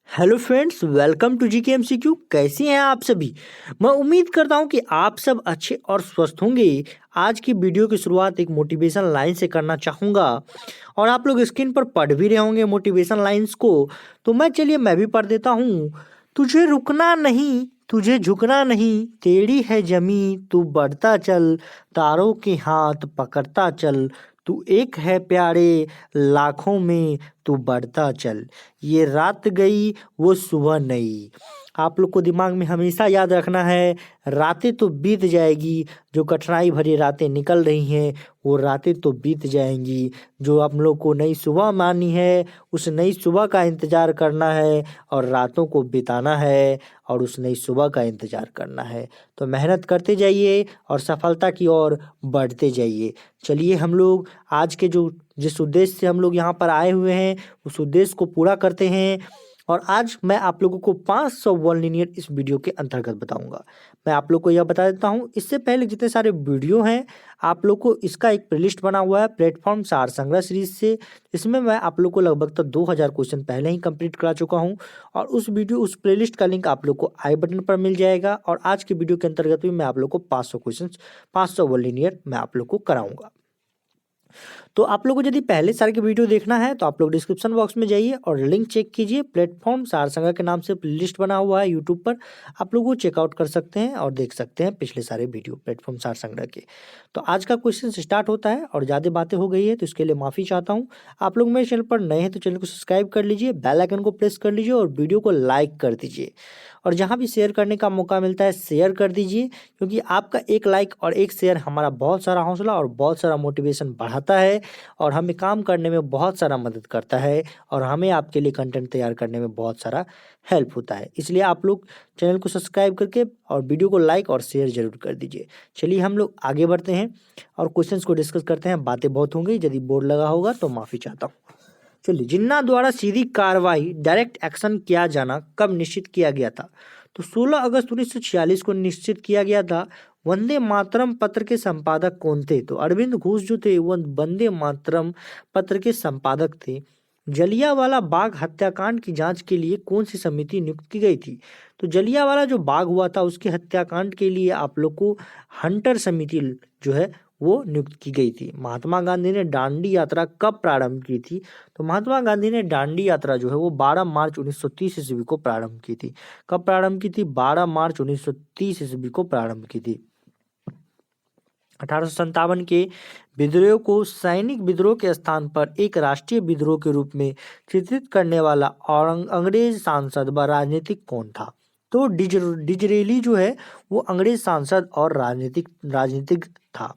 Hello friends, welcome to GK MCQ। कैसे हैं आप सभी। मैं उम्मीद करता हूं कि आप सब अच्छे और स्वस्थ होंगे। आज की वीडियो की शुरुआत एक मोटिवेशन लाइन से करना चाहूँगा और आप लोग स्क्रीन पर पढ़ भी रहे होंगे मोटिवेशन लाइंस को। तो मैं भी पढ़ देता हूँ। तुझे रुकना नहीं, तुझे झुकना नहीं, टेढ़ी है जमी तू बढ़ता चल, तारों के हाथ पकड़ता चल, तू एक है प्यारे लाखों में, तू बढ़ता चल, ये रात गई वो सुबह नई। आप लोग को दिमाग में हमेशा याद रखना है, रातें तो बीत जाएगी, जो कठिनाई भरी रातें निकल रही हैं वो रातें तो बीत जाएंगी। जो आप लोग को नई सुबह मानी है उस नई सुबह का इंतज़ार करना है और रातों को बिताना है और उस नई सुबह का इंतज़ार करना है। तो मेहनत करते जाइए और सफलता की ओर बढ़ते जाइए। चलिए हम लोग आज के जिस उद्देश्य से हम लोग यहाँ पर आए हुए हैं उस उद्देश्य को पूरा करते हैं। और आज मैं आप लोगों को 500 वन लीनियर इस वीडियो के अंतर्गत बताऊंगा। मैं आप लोग को यह बता देता हूं, इससे पहले जितने सारे वीडियो हैं आप लोग को इसका एक प्लेलिस्ट बना हुआ है प्लेटफॉर्म सार संग्रह सीरीज से। इसमें मैं आप लोग को लगभग 2000 क्वेश्चन पहले ही कंप्लीट करा चुका हूं और उस प्लेलिस्ट का लिंक आप लोग को आई बटन पर मिल जाएगा। और आज के वीडियो के अंतर्गत भी मैं आप लोग को 500 क्वेश्चन 500 वन लीनियर मैं आप लोग को कराऊंगा। तो आप लोगों को यदि पहले साल की वीडियो देखना है तो आप लोग डिस्क्रिप्शन बॉक्स में जाइए और लिंक चेक कीजिए। प्लेटफॉर्म सार संग्रह के नाम से प्लेलिस्ट बना हुआ है यूट्यूब पर, आप लोग वो चेकआउट कर सकते हैं और देख सकते हैं पिछले सारे वीडियो प्लेटफॉर्म सार संग्रह के। तो आज का क्वेश्चन स्टार्ट होता है और ज़्यादा बातें हो गई है तो इसके लिए माफ़ी चाहता हूँ। आप लोग मेरे चैनल पर नए हैं तो चैनल को सब्सक्राइब कर लीजिए, बेल आइकन को प्रेस कर लीजिए और वीडियो को लाइक कर दीजिए। और जहाँ भी शेयर करने का मौका मिलता है शेयर कर दीजिए, क्योंकि आपका एक लाइक और एक शेयर हमारा बहुत सारा हौसला और बहुत सारा मोटिवेशन बढ़ाता है और हमें काम करने में बहुत सारा मदद करता है और हमें आपके लिए कंटेंट तैयार करने में बहुत सारा हेल्प होता है। इसलिए आप लोग चैनल को सब्सक्राइब करके और वीडियो को लाइक और शेयर जरूर कर दीजिए। चलिए हम लोग आगे बढ़ते हैं और क्वेश्चंस को डिस्कस करते हैं। बातें बहुत होंगी, यदि बोर्ड लगा होगा तो माफ़ी चाहता हूँ। चलिए, जिन्ना द्वारा सीधी कार्रवाई डायरेक्ट एक्शन किया जाना कब निश्चित किया गया था। तो 16 अगस्त 1946 को निश्चित किया गया था। वंदे मातरम पत्र के संपादक कौन थे। तो अरविंद घोष जो थे वो वंदे मातरम पत्र के संपादक थे। जलियांवाला बाग हत्याकांड की जांच के लिए कौन सी समिति नियुक्त की गई थी। तो जलियांवाला जो बाग हुआ था उसके हत्याकांड के लिए आप लोग को हंटर समिति जो है वो नियुक्त की गई थी। महात्मा गांधी ने दांडी यात्रा कब प्रारंभ की थी। तो महात्मा गांधी ने दांडी यात्रा जो है वो 12 मार्च 1930 ईस्वी को प्रारंभ की थी। कब प्रारंभ की थी। 12 मार्च 1930 ईस्वी को प्रारंभ की थी। 1857 के विद्रोह को सैनिक विद्रोह के स्थान पर एक राष्ट्रीय विद्रोह के रूप में चित्रित करने वाला और अंग्रेज सांसद व राजनीतिक कौन था। तो डिजरेली जो है वो अंग्रेज सांसद और राजनीतिक था।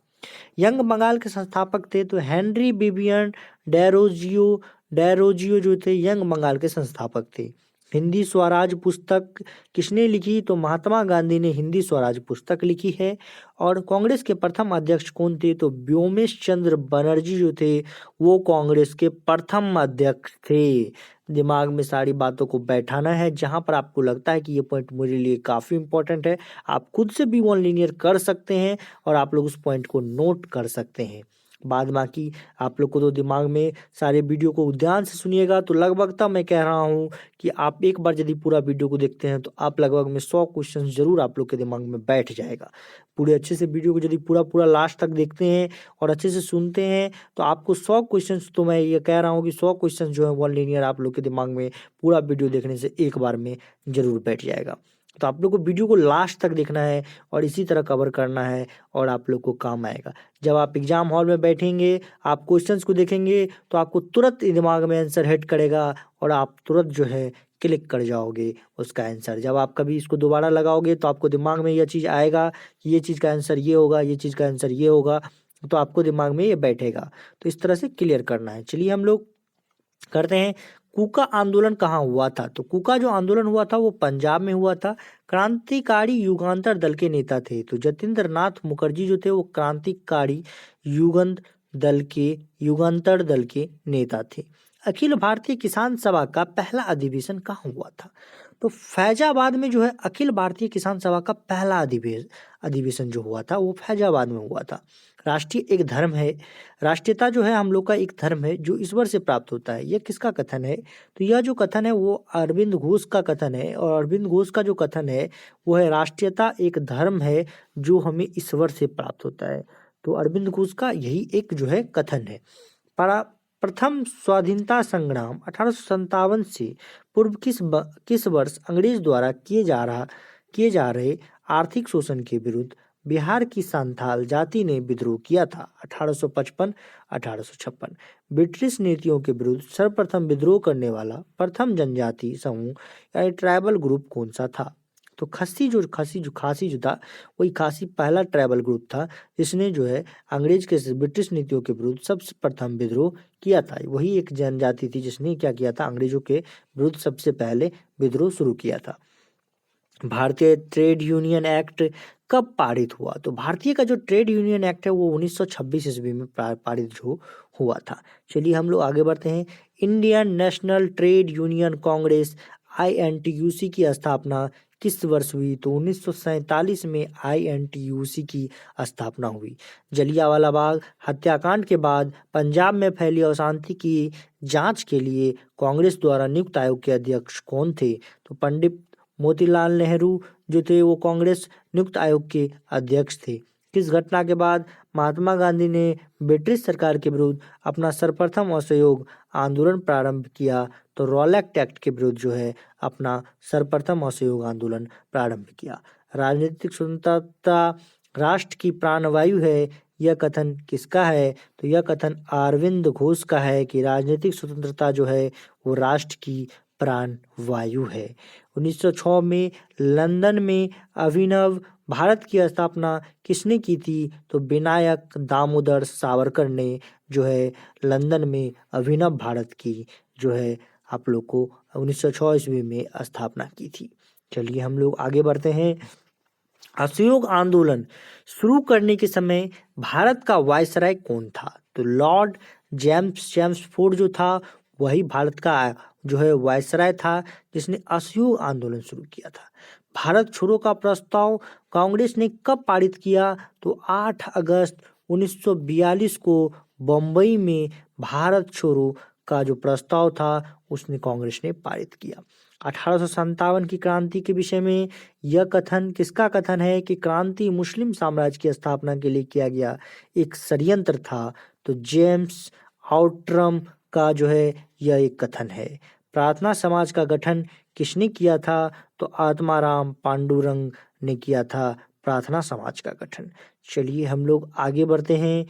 यंग बंगाल के संस्थापक थे तो हेनरी बिबियन डेरोजियो जो थे यंग बंगाल के संस्थापक थे। हिंदी स्वराज पुस्तक किसने लिखी। तो महात्मा गांधी ने हिंदी स्वराज पुस्तक लिखी है। और कांग्रेस के प्रथम अध्यक्ष कौन थे। तो व्योमेश चंद्र बनर्जी जो थे वो कांग्रेस के प्रथम अध्यक्ष थे। दिमाग में सारी बातों को बैठाना है। जहां पर आपको लगता है कि ये पॉइंट मेरे लिए काफ़ी इंपॉर्टेंट है, आप खुद से भी वन लीनियर कर सकते हैं और आप लोग उस पॉइंट को नोट कर सकते हैं। बाद बाकी आप लोग को तो दिमाग में सारे वीडियो को ध्यान से सुनिएगा। तो लगभग तब मैं कह रहा हूँ कि आप एक बार यदि पूरा वीडियो को देखते हैं तो आप लगभग में 100 क्वेश्चन जरूर आप लोग के दिमाग में बैठ जाएगा। पूरे अच्छे से वीडियो को यदि पूरा पूरा लास्ट तक देखते हैं और अच्छे से सुनते हैं तो आपको 100 क्वेश्चन, तो मैं ये कह रहा हूँ कि 100 क्वेश्चन जो है वन लीनियर आप लोग के दिमाग में पूरा वीडियो देखने से एक बार में जरूर बैठ जाएगा। तो आप लोग को वीडियो को लास्ट तक देखना है और इसी तरह कवर करना है और आप लोग को काम आएगा। जब आप एग्जाम हॉल में बैठेंगे, आप क्वेश्चंस को देखेंगे तो आपको तुरंत दिमाग में आंसर हिट करेगा और आप तुरंत जो है क्लिक कर जाओगे उसका आंसर। जब आप कभी इसको दोबारा लगाओगे तो आपको दिमाग में यह चीज़ आएगा कि ये चीज़ का आंसर ये होगा, ये चीज़ का आंसर ये होगा, तो आपको दिमाग में ये बैठेगा। तो इस तरह से क्लियर करना है। चलिए हम लोग करते हैं। कूका आंदोलन कहाँ हुआ था। तो कूका जो आंदोलन हुआ था वो पंजाब में हुआ था। क्रांतिकारी युगांतर दल के नेता थे तो जतेंद्र नाथ मुखर्जी जो थे वो क्रांतिकारी युगंत दल के युगांतर दल के नेता थे। अखिल भारतीय किसान सभा का पहला अधिवेशन कहाँ हुआ था? तो फैजाबाद में जो है अखिल भारतीय किसान सभा का पहला अधिवेशन जो हुआ था वो फैजाबाद में हुआ था। राष्ट्रीय एक धर्म है, राष्ट्रीयता जो है हम लोग का एक धर्म है जो ईश्वर से प्राप्त होता है। यह किसका कथन है? तो यह जो कथन है वो अरविंद घोष का कथन है, और अरविंद घोष का जो कथन है वो है राष्ट्रीयता एक धर्म है जो हमें ईश्वर से प्राप्त होता है। तो अरविंद घोष का यही एक जो है कथन है। प्रथम स्वाधीनता संग्राम 1857 से पूर्व किस वर्ष अंग्रेज द्वारा किए जा रहे आर्थिक शोषण के विरुद्ध बिहार की संथाल जाति ने विद्रोह किया था? 1855-1856। ब्रिटिश नीतियों के विरुद्ध सर्वप्रथम विद्रोह करने वाला प्रथम जनजाति समूह यानी ट्राइबल ग्रुप कौन सा था? तो खासी जो था वही खासी पहला ट्राइबल ग्रुप था जिसने जो है अंग्रेज के ब्रिटिश नीतियों के विरुद्ध सबसे प्रथम विद्रोह किया था। वही एक जनजाति थी जिसने क्या किया था, अंग्रेजों के विरुद्ध सबसे पहले विद्रोह शुरू किया था। भारतीय ट्रेड यूनियन एक्ट कब पारित हुआ? तो भारतीय का जो ट्रेड यूनियन एक्ट है वो 1926 ईस्वी में पारित जो हुआ था। चलिए हम लोग आगे बढ़ते हैं। Indian national trade union Congress INTUC की स्थापना किस वर्ष हुई? तो 1947 में INTUC की स्थापना हुई। जलियांवाला बाग हत्याकांड के बाद पंजाब में फैली अशांति की जांच के लिए कांग्रेस द्वारा नियुक्त आयोग के अध्यक्ष कौन थे? तो पंडित मोतीलाल नेहरू जो थे वो कांग्रेस नियुक्त आयोग के अध्यक्ष थे। किस घटना के बाद महात्मा गांधी ने ब्रिटिश सरकार के विरुद्ध अपना सर्वप्रथम असहयोग आंदोलन प्रारंभ किया? तो रॉलेट एक्ट के विरुद्ध जो है अपना सर्वप्रथम असहयोग आंदोलन प्रारंभ किया। राजनीतिक स्वतंत्रता राष्ट्र की प्राणवायु है, यह कथन किसका है? तो यह कथन अरविंद घोष का है कि राजनीतिक स्वतंत्रता जो है वो राष्ट्र की प्राण वायु है। 1906 में लंदन में अभिनव भारत की स्थापना किसने की थी? तो विनायक दामोदर सावरकर ने जो है लंदन में अभिनव भारत की जो है आप लोग को 1906 ईस्वी में स्थापना की थी। चलिए हम लोग आगे बढ़ते हैं। असहयोग आंदोलन शुरू करने के समय भारत का वायसराय कौन था? तो लॉर्ड चेम्सफोर्ड जो था वही भारत का जो है वायसराय था जिसने असहयोग आंदोलन शुरू किया था। भारत छोड़ो का प्रस्ताव कांग्रेस ने कब पारित किया? तो 8 अगस्त 1942 को बम्बई में भारत छोड़ो का जो प्रस्ताव था उसने कांग्रेस ने पारित किया। 1857 की क्रांति के विषय में यह कथन किसका कथन है कि क्रांति मुस्लिम साम्राज्य की स्थापना के लिए किया गया एक षड्यंत्र था? तो जेम्स आउट्रम का जो है यह एक कथन है। प्रार्थना समाज का गठन किसने किया था? तो आत्माराम पांडुरंग ने किया था प्रार्थना समाज का गठन। चलिए हम लोग आगे बढ़ते हैं।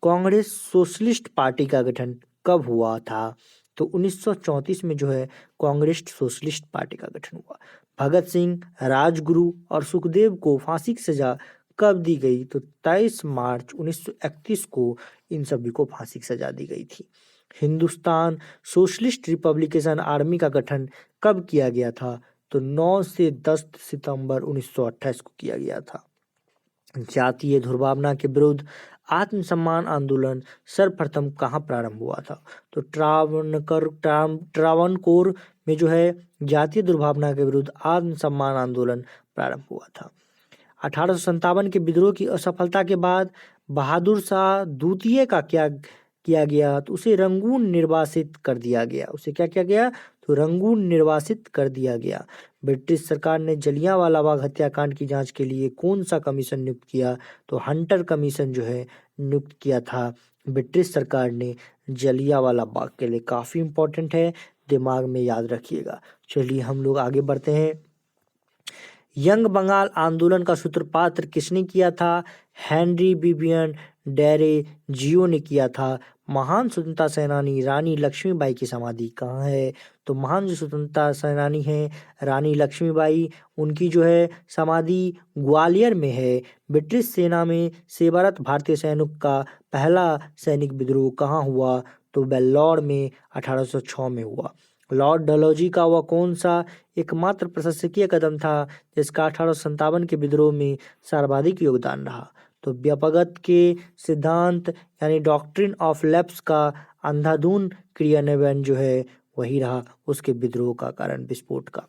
कांग्रेस सोशलिस्ट पार्टी का गठन कब हुआ था? तो 1934 में जो है कांग्रेस सोशलिस्ट पार्टी का गठन हुआ। भगत सिंह, राजगुरु और सुखदेव को फांसी की सजा कब दी गई? तो 23 मार्च 1931 को इन सभी को फांसी की सजा दी गई थी। हिंदुस्तान सोशलिस्ट रिपब्लिकेशन आर्मी का गठन कब किया गया था? तो 9 से 10 सितंबर 1928 को किया गया था। जातीय दुर्भावना के विरुद्ध आत्मसम्मान आंदोलन सर्वप्रथम कहाँ प्रारंभ हुआ था? तो ट्रावणकोर में जो है जातीय दुर्भावना के विरुद्ध आत्मसम्मान आंदोलन प्रारंभ हुआ था। 1857 के विद्रोह की असफलता के बाद बहादुर शाह द्वितीय का क्या किया गया? तो उसे रंगून निर्वासित कर दिया गया। उसे क्या किया गया? तो रंगून निर्वासित कर दिया गया। ब्रिटिश सरकार ने जलियांवाला बाग हत्याकांड की जांच के लिए कौन सा कमीशन नियुक्त किया? तो हंटर कमीशन जो है नियुक्त किया था ब्रिटिश सरकार ने जलियांवाला बाग के लिए। काफी इंपॉर्टेंट है, दिमाग में याद रखिएगा। चलिए हम लोग आगे बढ़ते हैं। यंग बंगाल आंदोलन का सूत्रपात किसने किया था? हेनरी विवियन डेरे जियो ने किया था। महान स्वतंत्रता सेनानी रानी लक्ष्मीबाई की समाधि कहाँ है? तो महान जो स्वतंत्रता सेनानी है रानी लक्ष्मीबाई, उनकी जो है समाधि ग्वालियर में है। ब्रिटिश सेना में सेवारत भारतीय सैनिक का पहला सैनिक विद्रोह कहाँ हुआ? तो वेल्लोर में 1806 में हुआ। लॉर्ड डलहौजी का वह कौन सा एकमात्र प्रशासकीय कदम था जिसका 1857 के विद्रोह में सर्वाधिक योगदान रहा? तो व्यापगत के सिद्धांत यानी डॉक्ट्रिन ऑफ लैप्स का अंधाधुन क्रियान्वयन जो है वही रहा उसके विद्रोह का कारण, विस्फोट का।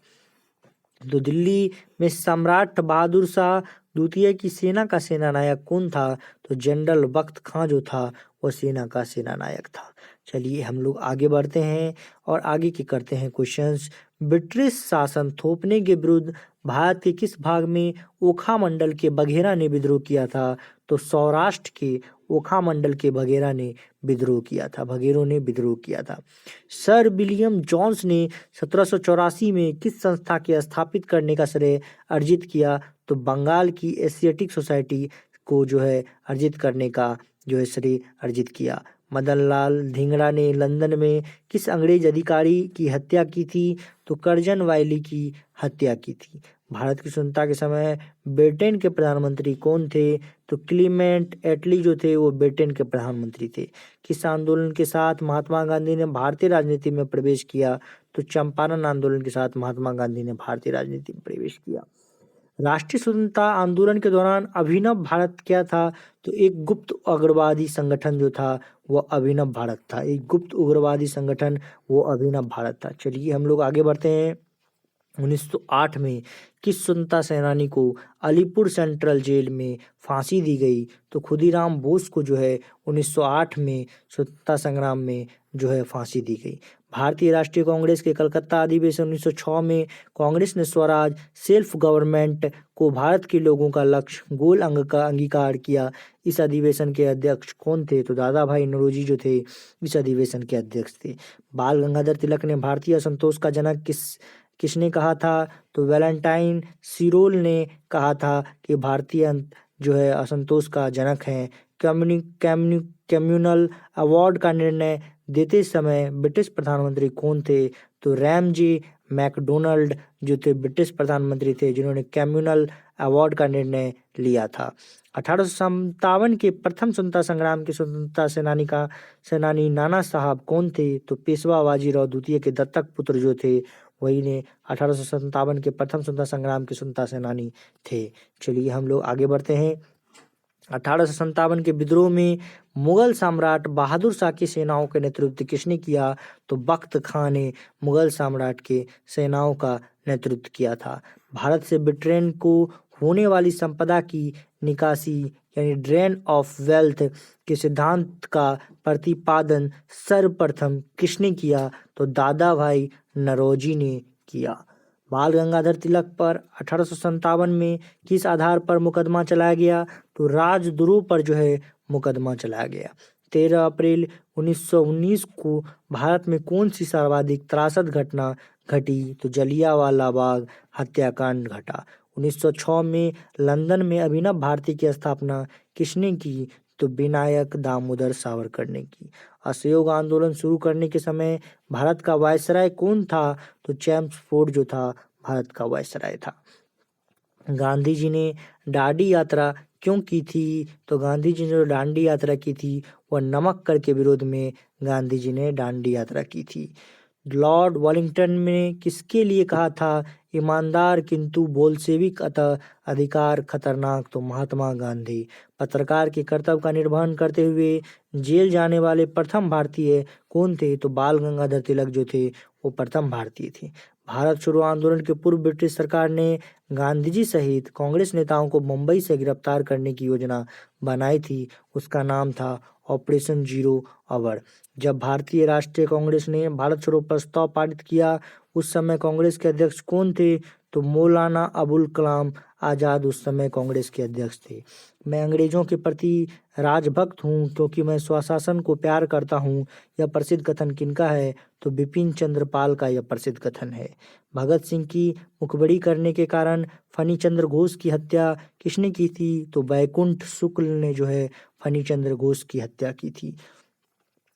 तो दिल्ली में सम्राट बहादुर शाह द्वितीय की सेना का सेनानायक कौन था? तो जनरल बख्त खां जो था वह सेना का सेनानायक था। चलिए हम लोग आगे बढ़ते हैं और आगे की करते हैं क्वेश्चंस। ब्रिटिश शासन थोपने के विरुद्ध भारत के किस भाग में ओखा मंडल के बघेरा ने विद्रोह किया था? तो सौराष्ट्र के ओखा मंडल के बघेरों ने विद्रोह किया था। सर विलियम जोन्स ने 1784 में किस संस्था के स्थापित करने का श्रेय अर्जित किया? तो बंगाल की एशियाटिक सोसाइटी को जो है अर्जित करने का जो है श्रेय अर्जित किया। मदन लाल धिंगड़ा ने लंदन में किस अंग्रेज अधिकारी की हत्या की थी? तो कर्जन वायली की हत्या की थी। भारत की स्वतंत्रता के समय ब्रिटेन के प्रधानमंत्री कौन थे? तो क्लीमेंट एटली जो थे वो ब्रिटेन के प्रधानमंत्री थे। किस आंदोलन के साथ महात्मा गांधी ने भारतीय राजनीति में प्रवेश किया? तो चंपारण आंदोलन के साथ महात्मा गांधी ने भारतीय राजनीति में प्रवेश किया। राष्ट्रीय स्वतंत्रता आंदोलन के दौरान अभिनव भारत क्या था? तो एक गुप्त उग्रवादी संगठन जो था वो अभिनव भारत था। एक गुप्त उग्रवादी संगठन वो अभिनव भारत था। चलिए हम लोग आगे बढ़ते हैं। 1908 में किस स्वतंत्रता सेनानी को अलीपुर सेंट्रल जेल में फांसी दी गई? तो खुदीराम बोस को जो है 1908 में स्वतंत्रता संग्राम में जो है फांसी दी गई। भारतीय राष्ट्रीय कांग्रेस के कलकत्ता अधिवेशन 1906 में कांग्रेस ने स्वराज सेल्फ गवर्नमेंट को भारत के लोगों का लक्ष्य गोल अंग का अंगीकार किया। इस अधिवेशन के अध्यक्ष कौन थे? तो दादा भाई नौरोजी जो थे इस अधिवेशन के अध्यक्ष थे। बाल गंगाधर तिलक ने भारतीय असंतोष का जनक किसने कहा था? तो वैलेंटाइन सिरोल ने कहा था कि भारतीय जो है असंतोष का जनक हैं। कम्युनल अवार्ड का निर्णय देते समय ब्रिटिश प्रधानमंत्री कौन थे? तो रैमजे मैकडोनल्ड जो थे ब्रिटिश प्रधानमंत्री थे जिन्होंने कम्युनल अवार्ड का निर्णय लिया था। 1857 के प्रथम स्वतंत्रता संग्राम के स्वतंत्रता सेनानी नाना साहब कौन थे? तो पेशवा बाजीराव द्वितीय के दत्तक पुत्र जो थे वही ने 1857 के प्रथम स्वतंत्रता संग्राम के स्वतंत्रता सेनानी थे। चलिए हम लोग आगे बढ़ते हैं। 1857 के विद्रोह में मुगल सम्राट बहादुर शाह की सेनाओं का नेतृत्व किसने किया? तो बख्त खां ने मुगल सम्राट के सेनाओं का नेतृत्व किया था। भारत से ब्रिटेन को होने वाली संपदा की निकासी यानी ड्रेन ऑफ वेल्थ के सिद्धांत का प्रतिपादन सर्वप्रथम किसने किया? तो दादा भाई नौरोजी ने किया। बाल गंगाधर तिलक पर 1857 में किस आधार पर मुकदमा चलाया गया? तो राजद्रोह पर जो है मुकदमा चलाया गया। 13 अप्रैल 1919 को भारत में कौन सी सर्वाधिक त्रासद घटना घटी? तो जलियांवाला बाग हत्याकांड घटा। 1906 में लंदन में अभिनव भारती की स्थापना किसने की? तो विनायक दामोदर सावरकर ने की। असहयोग आंदोलन शुरू करने के समय भारत का वायसराय कौन था? तो चेम्सफोर्ड जो था भारत का वायसराय था। गांधी जी ने दांडी यात्रा क्यों की थी? तो गांधी जी ने जो दांडी यात्रा की थी वह नमक कर के विरोध में गांधी जी ने दांडी यात्रा की थी। लॉर्ड वेलिंगटन ने किसके लिए कहा था ईमानदार किंतु बोल्शेविक अतः अधिकार खतरनाक? तो महात्मा गांधी। पत्रकार के कर्तव्य का निर्वहन करते हुए जेल जाने वाले प्रथम भारतीय कौन थे? तो बाल गंगाधर तिलक जो थे वो प्रथम भारतीय थे। भारत छोड़ो आंदोलन के पूर्व ब्रिटिश सरकार ने गांधी जी सहित कांग्रेस नेताओं को मुंबई से गिरफ्तार करने की योजना बनाई थी। उसका नाम था ऑपरेशन जीरो आवर। जब भारतीय राष्ट्रीय कांग्रेस ने भारत छोड़ो प्रस्ताव पारित किया उस समय कांग्रेस के अध्यक्ष कौन थे? तो मौलाना अबुल कलाम आजाद उस समय कांग्रेस के अध्यक्ष थे। मैं अंग्रेजों के प्रति राजभक्त हूँ क्योंकि मैं स्वशासन को प्यार करता हूँ। यह प्रसिद्ध कथन किनका है? तो बिपिन चंद्र पाल का यह प्रसिद्ध कथन है। भगत सिंह की मुखबरी करने के कारण फनी चंद्र घोष की हत्या किसने की थी? तो बैकुंठ शुक्ल ने जो है फनी चंद्र घोष की हत्या की थी।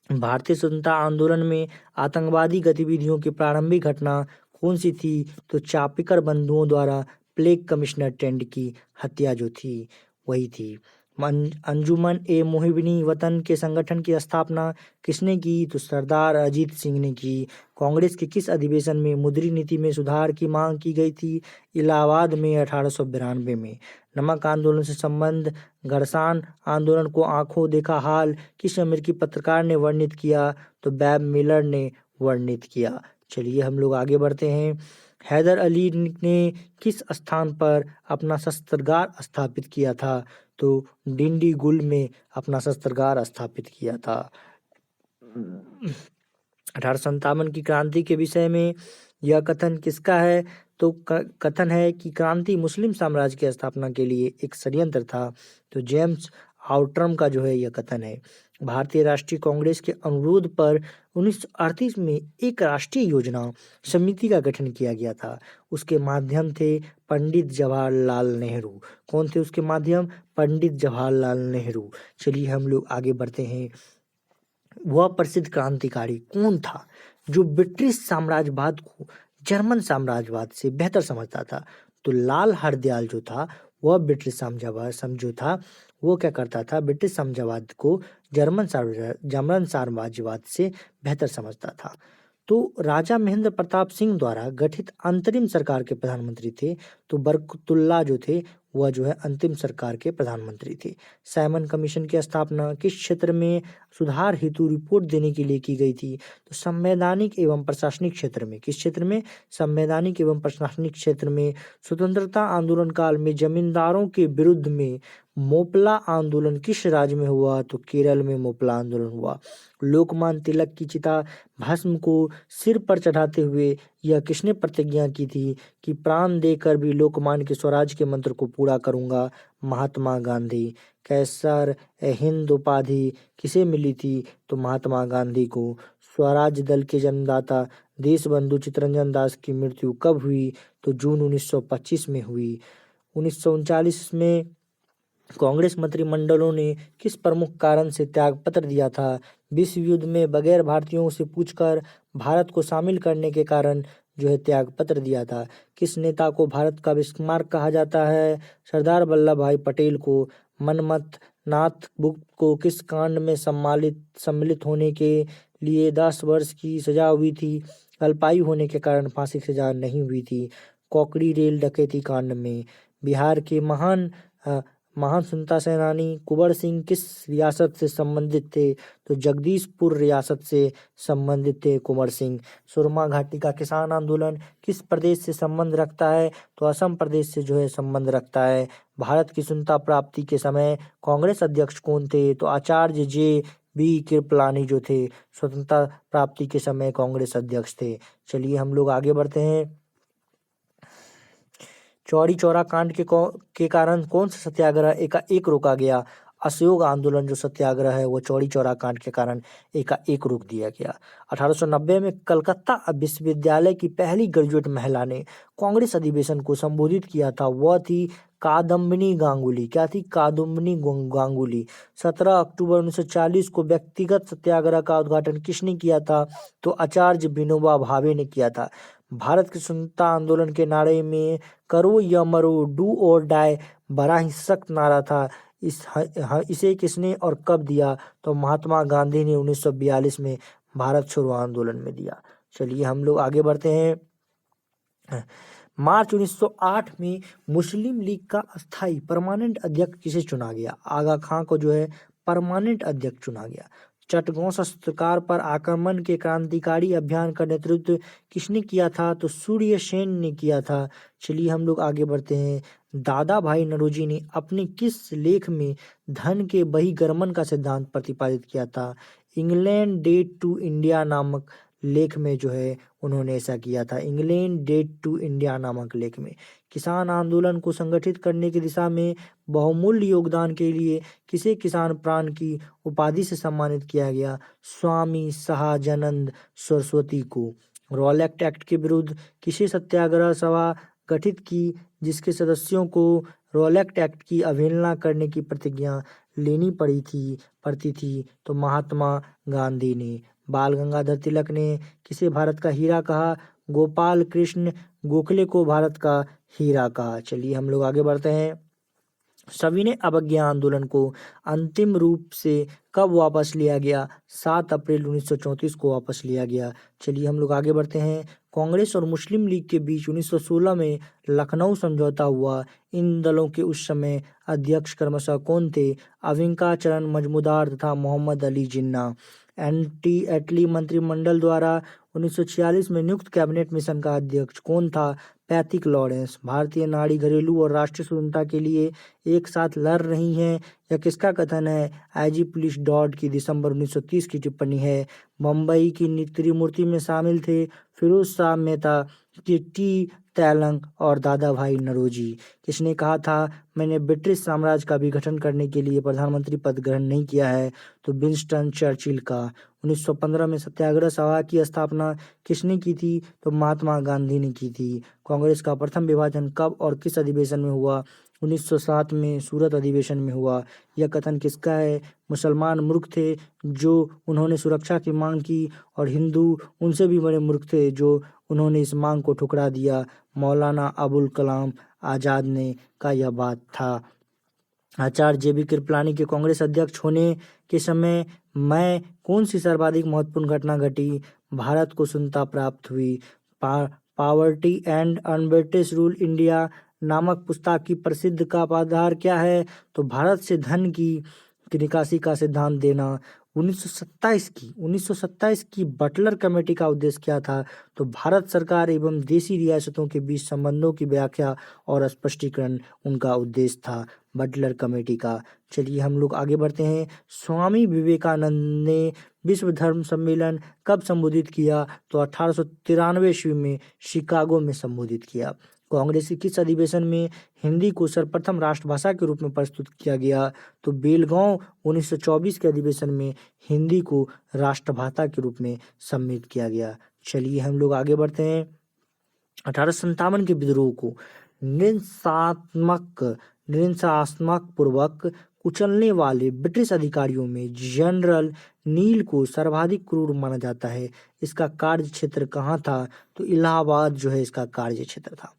भारतीय स्वतंत्रता आंदोलन में आतंकवादी गतिविधियों की प्रारंभिक घटना कौन सी थी? तो चापिकर बंधुओं द्वारा प्लेग कमिश्नर टेंड की हत्या जो थी वही थी। अंजुमन ए मोहिबनी वतन के संगठन की स्थापना किसने की? तो सरदार अजीत सिंह ने की। कांग्रेस के किस अधिवेशन में मुद्री नीति में सुधार की मांग की गई थी? इलाहाबाद में 1892 में। नमक आंदोलन से संबंध घर्षण आंदोलन को आंखों देखा हाल किस अमेरिकी पत्रकार ने वर्णित किया? तो बैब मिलर ने वर्णित किया। चलिए हम लोग आगे बढ़ते हैं। हैदर अली ने किस स्थान पर अपना शस्त्रागार स्थापित किया था? तो डिंडीगुल में अपना शस्त्रागार स्थापित किया था। 1857 की क्रांति के विषय में यह कथन किसका है? तो कथन है कि क्रांति मुस्लिम साम्राज्य की स्थापना के लिए एक षड्यंत्र था। तो जेम्स आउट्रम का जो है यह कथन है। भारतीय राष्ट्रीय कांग्रेस के अनुरोध पर 1938 में एक राष्ट्रीय योजना समिति का गठन किया गया था। उसके माध्यम थे पंडित जवाहरलाल नेहरू। कौन थे उसके माध्यम? पंडित जवाहरलाल नेहरू। चलिए हम लोग आगे बढ़ते हैं। वह प्रसिद्ध क्रांतिकारी कौन था जो ब्रिटिश साम्राज्यवाद को जर्मन साम्राज्यवाद से बेहतर समझता था? तो लाल हरदयाल जो था वह ब्रिटिश समझौता वो क्या करता था? ब्रिटिश साम्राज्यवाद को जर्मन साम्राज्यवाद से बेहतर समझता था। तो राजा महेंद्र प्रताप सिंह द्वारा गठित अंतरिम सरकार के प्रधानमंत्री थे। तो बरकतुल्ला जो थे वह जो है अंतिम सरकार के प्रधानमंत्री थे। साइमन कमीशन की स्थापना किस क्षेत्र में सुधार हेतु रिपोर्ट देने के लिए की गई थी? तो संवैधानिक एवं प्रशासनिक क्षेत्र में। किस क्षेत्र में? संवैधानिक एवं प्रशासनिक क्षेत्र में। स्वतंत्रता आंदोलन काल में जमींदारों के विरुद्ध में मोपला आंदोलन किस राज्य में हुआ? तो केरल में मोपला आंदोलन हुआ। लोकमान्य तिलक की चिता भस्म को सिर पर चढ़ाते हुए यह किसने प्रतिज्ञा की थी कि प्राण देकर भी लोकमान्य के स्वराज के मंत्र को पूरा करूंगा? महात्मा गांधी। कैसर हिंद उपाधि किसे मिली थी? तो महात्मा गांधी को। स्वराज दल के जन्मदाता देशबंधु चित्तरंजन दास की मृत्यु कब हुई? तो जून 1925 में हुई। 1939 में कांग्रेस मंत्रिमंडलों ने किस प्रमुख कारण से त्यागपत्र दिया था? विश्व युद्ध में बगैर भारतीयों से पूछकर भारत को शामिल करने के कारण जो है त्यागपत्र दिया था। किस नेता को भारत का बिस्मार्क कहा जाता है? सरदार वल्लभ भाई पटेल को। मनमथ नाथ बुक को किस कांड में सम्मिलित होने के लिए 10 वर्ष की सजा हुई थी? अल्पायु होने के कारण फांसी की सजा नहीं हुई थी। कोकड़ी रेल डकैती कांड में। बिहार के महान स्वतंत्रता सेनानी कुंवर सिंह किस रियासत से संबंधित थे? तो जगदीशपुर रियासत से संबंधित थे कुंवर सिंह। सुरमा घाटी का किसान आंदोलन किस प्रदेश से संबंध रखता है? तो असम प्रदेश से जो है संबंध रखता है। भारत की स्वतंत्रता प्राप्ति के समय कांग्रेस अध्यक्ष कौन थे? तो आचार्य जे.बी. कृपलानी जो थे स्वतंत्रता प्राप्ति के समय कांग्रेस अध्यक्ष थे। चलिए हम लोग आगे बढ़ते हैं। चौरी चौरा कांड के कारण कौन सा सत्याग्रह एकाएक रोका गया? असहयोग आंदोलन जो सत्याग्रह है वो चौरी चौरा कांड के कारण एकाएक रोक दिया गया। 1890 में कलकत्ता विश्वविद्यालय की पहली ग्रेजुएट महिला ने कांग्रेस अधिवेशन को संबोधित किया था। वह थी कादम्बिनी गांगुली। क्या थी? कादम्बिनी गांगुली। 17 अक्टूबर 1940 को व्यक्तिगत सत्याग्रह का उद्घाटन किसने किया था? तो आचार्य विनोबा भावे ने किया था। भारत के स्वतंत्रता आंदोलन के नारे में करो या मरो, डू और डाई बड़ा ही सख्त नारा था। इसे किसने और कब दिया? तो महात्मा गांधी ने 1942 में भारत छोड़ो आंदोलन में दिया। चलिए हम लोग आगे बढ़ते हैं। मार्च 1908 में मुस्लिम लीग का अस्थायी परमानेंट अध्यक्ष किसे चुना गया? आगा खां को जो है परमानेंट अध्यक्ष चुना गया। चटगांव सरकार पर आक्रमण के क्रांतिकारी अभियान का नेतृत्व किसने किया था? तो सूर्य सेन ने किया था। चलिए हम लोग आगे बढ़ते हैं। दादा भाई नौरोजी ने अपने किस लेख में धन के बहिर्गमन का सिद्धांत प्रतिपादित किया था? इंग्लैंड डेट टू इंडिया नामक लेख में जो है उन्होंने ऐसा किया था। इंग्लैंड डेट टू इंडिया नामक लेख में। किसान आंदोलन को संगठित करने की दिशा में बहुमूल्य योगदान के लिए किसे किसान प्राण की उपाधि से सम्मानित किया गया? स्वामी सहाजानंद सरस्वती को। रॉलेट एक्ट के विरुद्ध किसे सत्याग्रह सभा गठित की जिसके सदस्यों को रॉलेट एक्ट की अवहेलना करने की प्रतिज्ञा लेनी पड़ती थी? तो महात्मा गांधी ने। बाल गंगाधर तिलक ने किसे भारत का हीरा कहा? गोपाल कृष्ण गोखले को भारत का हीरा कहा। चलिए हम लोग आगे बढ़ते हैं। सविनय अवज्ञा आंदोलन को अंतिम रूप से कब वापस लिया गया? 7 अप्रैल 1934 को वापस लिया गया। चलिए हम लोग आगे बढ़ते हैं। कांग्रेस और मुस्लिम लीग के बीच 1916 में लखनऊ समझौता हुआ। इन दलों के उस समय अध्यक्ष क्रमशः कौन थे? अविंका चरण मजमूदार तथा मोहम्मद अली जिन्ना। एटली मंत्रिमंडल द्वारा 1946 में नियुक्त कैबिनेट मिशन का अध्यक्ष कौन था? Pethick Lawrence. भारतीय नारी घरेलू और राष्ट्रीय स्वतंत्रता के लिए एक साथ लड़ रही हैं, यह किसका कथन है? आईजी पुलिस डॉड की दिसंबर 1930 की टिप्पणी है। बम्बई की त्रिमूर्ति में शामिल थे फिरोज शाह मेहता, टी तैलंग और दादा भाई नौरोजी। किसने कहा था मैंने ब्रिटिश साम्राज्य का विघटन करने के लिए प्रधानमंत्री पद ग्रहण नहीं किया है? तो विंस्टन चर्चिल का। 1915 में सत्याग्रह सभा की स्थापना किसने की थी? तो महात्मा गांधी ने की थी। कांग्रेस का प्रथम विभाजन कब और किस अधिवेशन में हुआ? 1907 में सूरत अधिवेशन में हुआ। यह कथन किसका है? मुसलमान मूर्ख थे जो उन्होंने सुरक्षा की मांग की और हिंदू उनसे भी बड़े मूर्ख थे जो उन्होंने इस मांग को ठुकरा दिया। मौलाना अबुल कलाम आजाद ने का यह बात था। आचार्य जेबी कृपलानी के कांग्रेस अध्यक्ष होने के समय में कौन सी सर्वाधिक महत्वपूर्ण घटना घटी? भारत को स्वतंत्रता प्राप्त हुई। Poverty and un-British rule India नामक पुस्तक की प्रसिद्ध का आधार क्या है? तो भारत से धन की निकासी का सिद्धांत देना। 1927 की बटलर कमेटी का उद्देश्य क्या था? तो भारत सरकार एवं देशी रियासतों के बीच संबंधों की व्याख्या और स्पष्टीकरण उनका उद्देश्य था बटलर कमेटी का। चलिए हम लोग आगे बढ़ते हैं। स्वामी विवेकानंद ने विश्व धर्म सम्मेलन कब संबोधित किया? तो 1893 ईस्वी में शिकागो में संबोधित किया। कांग्रेस के किस अधिवेशन में हिंदी को सर्वप्रथम राष्ट्रभाषा के रूप में प्रस्तुत किया गया? तो बेलगांव 1924 के अधिवेशन में हिंदी को राष्ट्रभाषा के रूप में सम्मिलित किया गया। चलिए हम लोग आगे बढ़ते हैं। 1857 के विद्रोह को निरंसात्मक पूर्वक कुचलने वाले ब्रिटिश अधिकारियों में जनरल नील को सर्वाधिक क्रूर माना जाता है। इसका कार्य क्षेत्र कहाँ था? तो इलाहाबाद जो है इसका कार्य क्षेत्र था।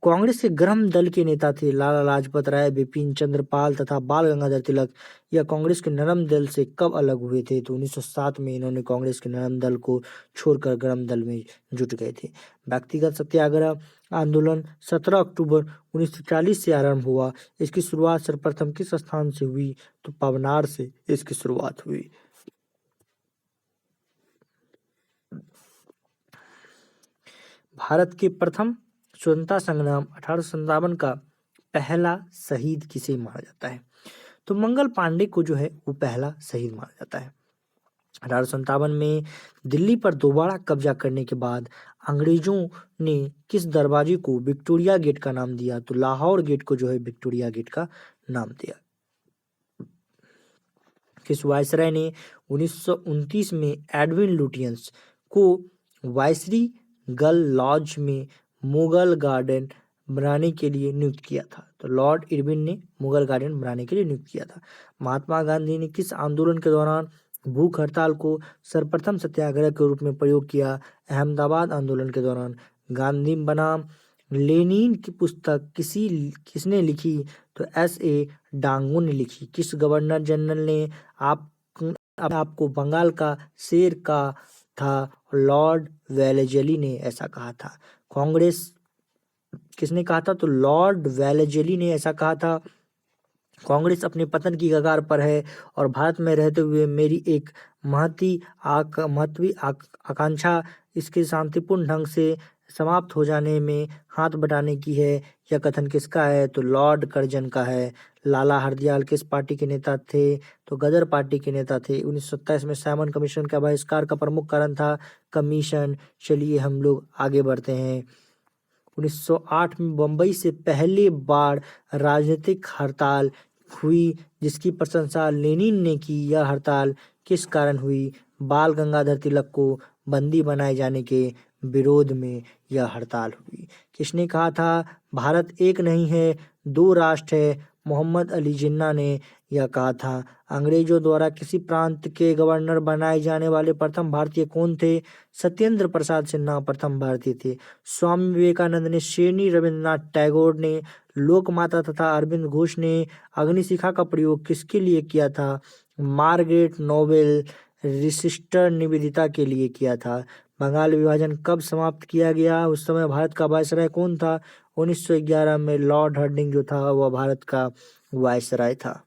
कांग्रेस के गरम दल के नेता थे लाला लाजपत राय, बिपिन चंद्र पाल तथा बाल गंगाधर तिलक। यह कांग्रेस के नरम दल से कब अलग हुए थे? तो 1907 में इन्होंने कांग्रेस के नरम दल को छोड़कर गरम दल में जुट गए थे। व्यक्तिगत सत्याग्रह आंदोलन 17 अक्टूबर 1940 से आरंभ हुआ। इसकी शुरुआत सर्वप्रथम किस स्थान से हुई? तो पवनार से इसकी शुरुआत हुई। भारत के प्रथम स्वतंत्रता संग्राम 1857 का पहला शहीद किसे माना जाता है? तो मंगल पांडे को जो है वो पहला शहीद माना जाता है। 1857 में दिल्ली पर दोबारा कब्जा करने के बाद अंग्रेजों ने किस दरवाजे को विक्टोरिया गेट का नाम दिया? तो लाहौर गेट को जो है विक्टोरिया गेट का नाम दिया। किस वायसराय ने 1929 में एडविन लुटियंस को वायसरी गल लॉज में मुगल गार्डन बनाने के लिए नियुक्त किया था? तो लॉर्ड इरविन ने मुगल गार्डन बनाने के लिए नियुक्त किया था। महात्मा गांधी ने किस आंदोलन के दौरान भूख हड़ताल को सर्वप्रथम सत्याग्रह के रूप में प्रयोग किया? अहमदाबाद आंदोलन के दौरान। गांधी बनाम लेनिन की पुस्तक किसने लिखी? तो S.A. डांगो ने लिखी। किस गवर्नर जनरल ने आपको बंगाल का शेर का था? लॉर्ड वेलेजली ने ऐसा कहा था। कांग्रेस किसने कहा था? तो लॉर्ड वेलेजली ने ऐसा कहा था। कांग्रेस अपने पतन की कगार पर है और भारत में रहते हुए मेरी एक महत्वी आकांक्षा इसके शांतिपूर्ण ढंग से समाप्त हो जाने में हाथ बटाने की है। यह कथन किसका है? तो लॉर्ड कर्जन का है। लाला हरदयाल किस पार्टी के नेता थे? तो गदर पार्टी के नेता थे। 1927 में साइमन कमीशन का बहिष्कार का प्रमुख कारण था कमीशन। चलिए हम लोग आगे बढ़ते हैं। 1908 में बम्बई से पहली बार राजनीतिक हड़ताल हुई जिसकी प्रशंसा लेनिन ने की। यह हड़ताल किस कारण हुई? बाल गंगाधर तिलक को बंदी बनाए जाने के विरोध में यह हड़ताल हुई। किसने कहा था भारत एक नहीं है दो राष्ट्र है? मोहम्मद अली जिन्ना ने यह कहा था। अंग्रेजों द्वारा किसी प्रांत के गवर्नर बनाए जाने वाले प्रथम भारतीय कौन थे? सत्येंद्र प्रसाद सिन्हा प्रथम भारतीय थे। स्वामी विवेकानंद ने, शेरनी रविंद्रनाथ टैगोर ने, लोकमाता तथा अरविंद घोष ने अग्निशिखा का प्रयोग किसके लिए किया था? मार्गरेट नोबेल रिसिस्टर निवेदिता के लिए किया था। बंगाल विभाजन कब समाप्त किया गया? उस समय भारत का वायसराय कौन था? 1911 में लॉर्ड हार्डिंग जो था वह भारत का वायसराय था।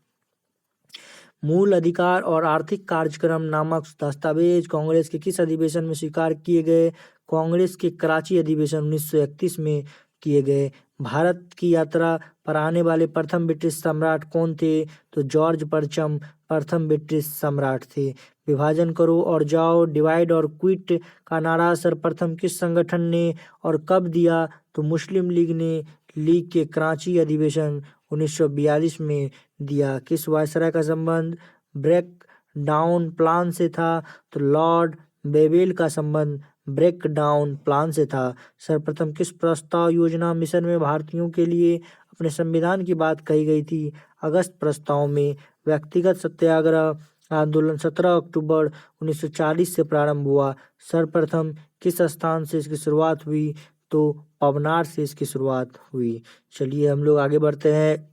मूल अधिकार और आर्थिक कार्यक्रम नामक दस्तावेज कांग्रेस के किस अधिवेशन में स्वीकार किए गए? कांग्रेस के कराची अधिवेशन 1931 में किए गए। भारत की यात्रा पर आने वाले प्रथम ब्रिटिश सम्राट कौन थे? तो जॉर्ज परचम प्रथम ब्रिटिश सम्राट थे। विभाजन करो और जाओ, डिवाइड और क्विट का नारा सर्वप्रथम किस संगठन ने और कब दिया? तो मुस्लिम लीग ने लीग के कराची अधिवेशन 1942 में दिया। किस वायसराय का संबंध ब्रेक डाउन प्लान से था? तो लॉर्ड बेवेल का संबंध ब्रेक डाउन प्लान से था। सर्वप्रथम किस प्रस्ताव योजना मिशन में भारतीयों के लिए अपने संविधान की बात कही गई थी? अगस्त प्रस्ताव में। व्यक्तिगत सत्याग्रह आंदोलन 17 अक्टूबर 1940 से प्रारंभ हुआ। सर्वप्रथम किस स्थान से इसकी शुरुआत हुई? तो पवनार से इसकी शुरुआत हुई। चलिए हम लोग आगे बढ़ते हैं।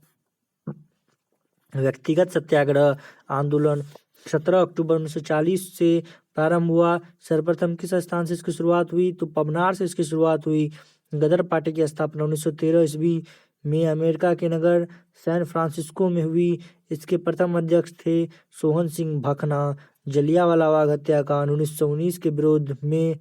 व्यक्तिगत सत्याग्रह आंदोलन 17 अक्टूबर 1940 से प्रारंभ हुआ। सर्वप्रथम किस स्थान से इसकी शुरुआत हुई? तो पवनार से इसकी शुरुआत हुई। गदर पार्टी की स्थापना 1913 ईस्वी में अमेरिका के नगर सैन फ्रांसिस्को में हुई। इसके प्रथम अध्यक्ष थे सोहन सिंह भकना। जलियांवाला बाग हत्याकांड 1919 के विरोध में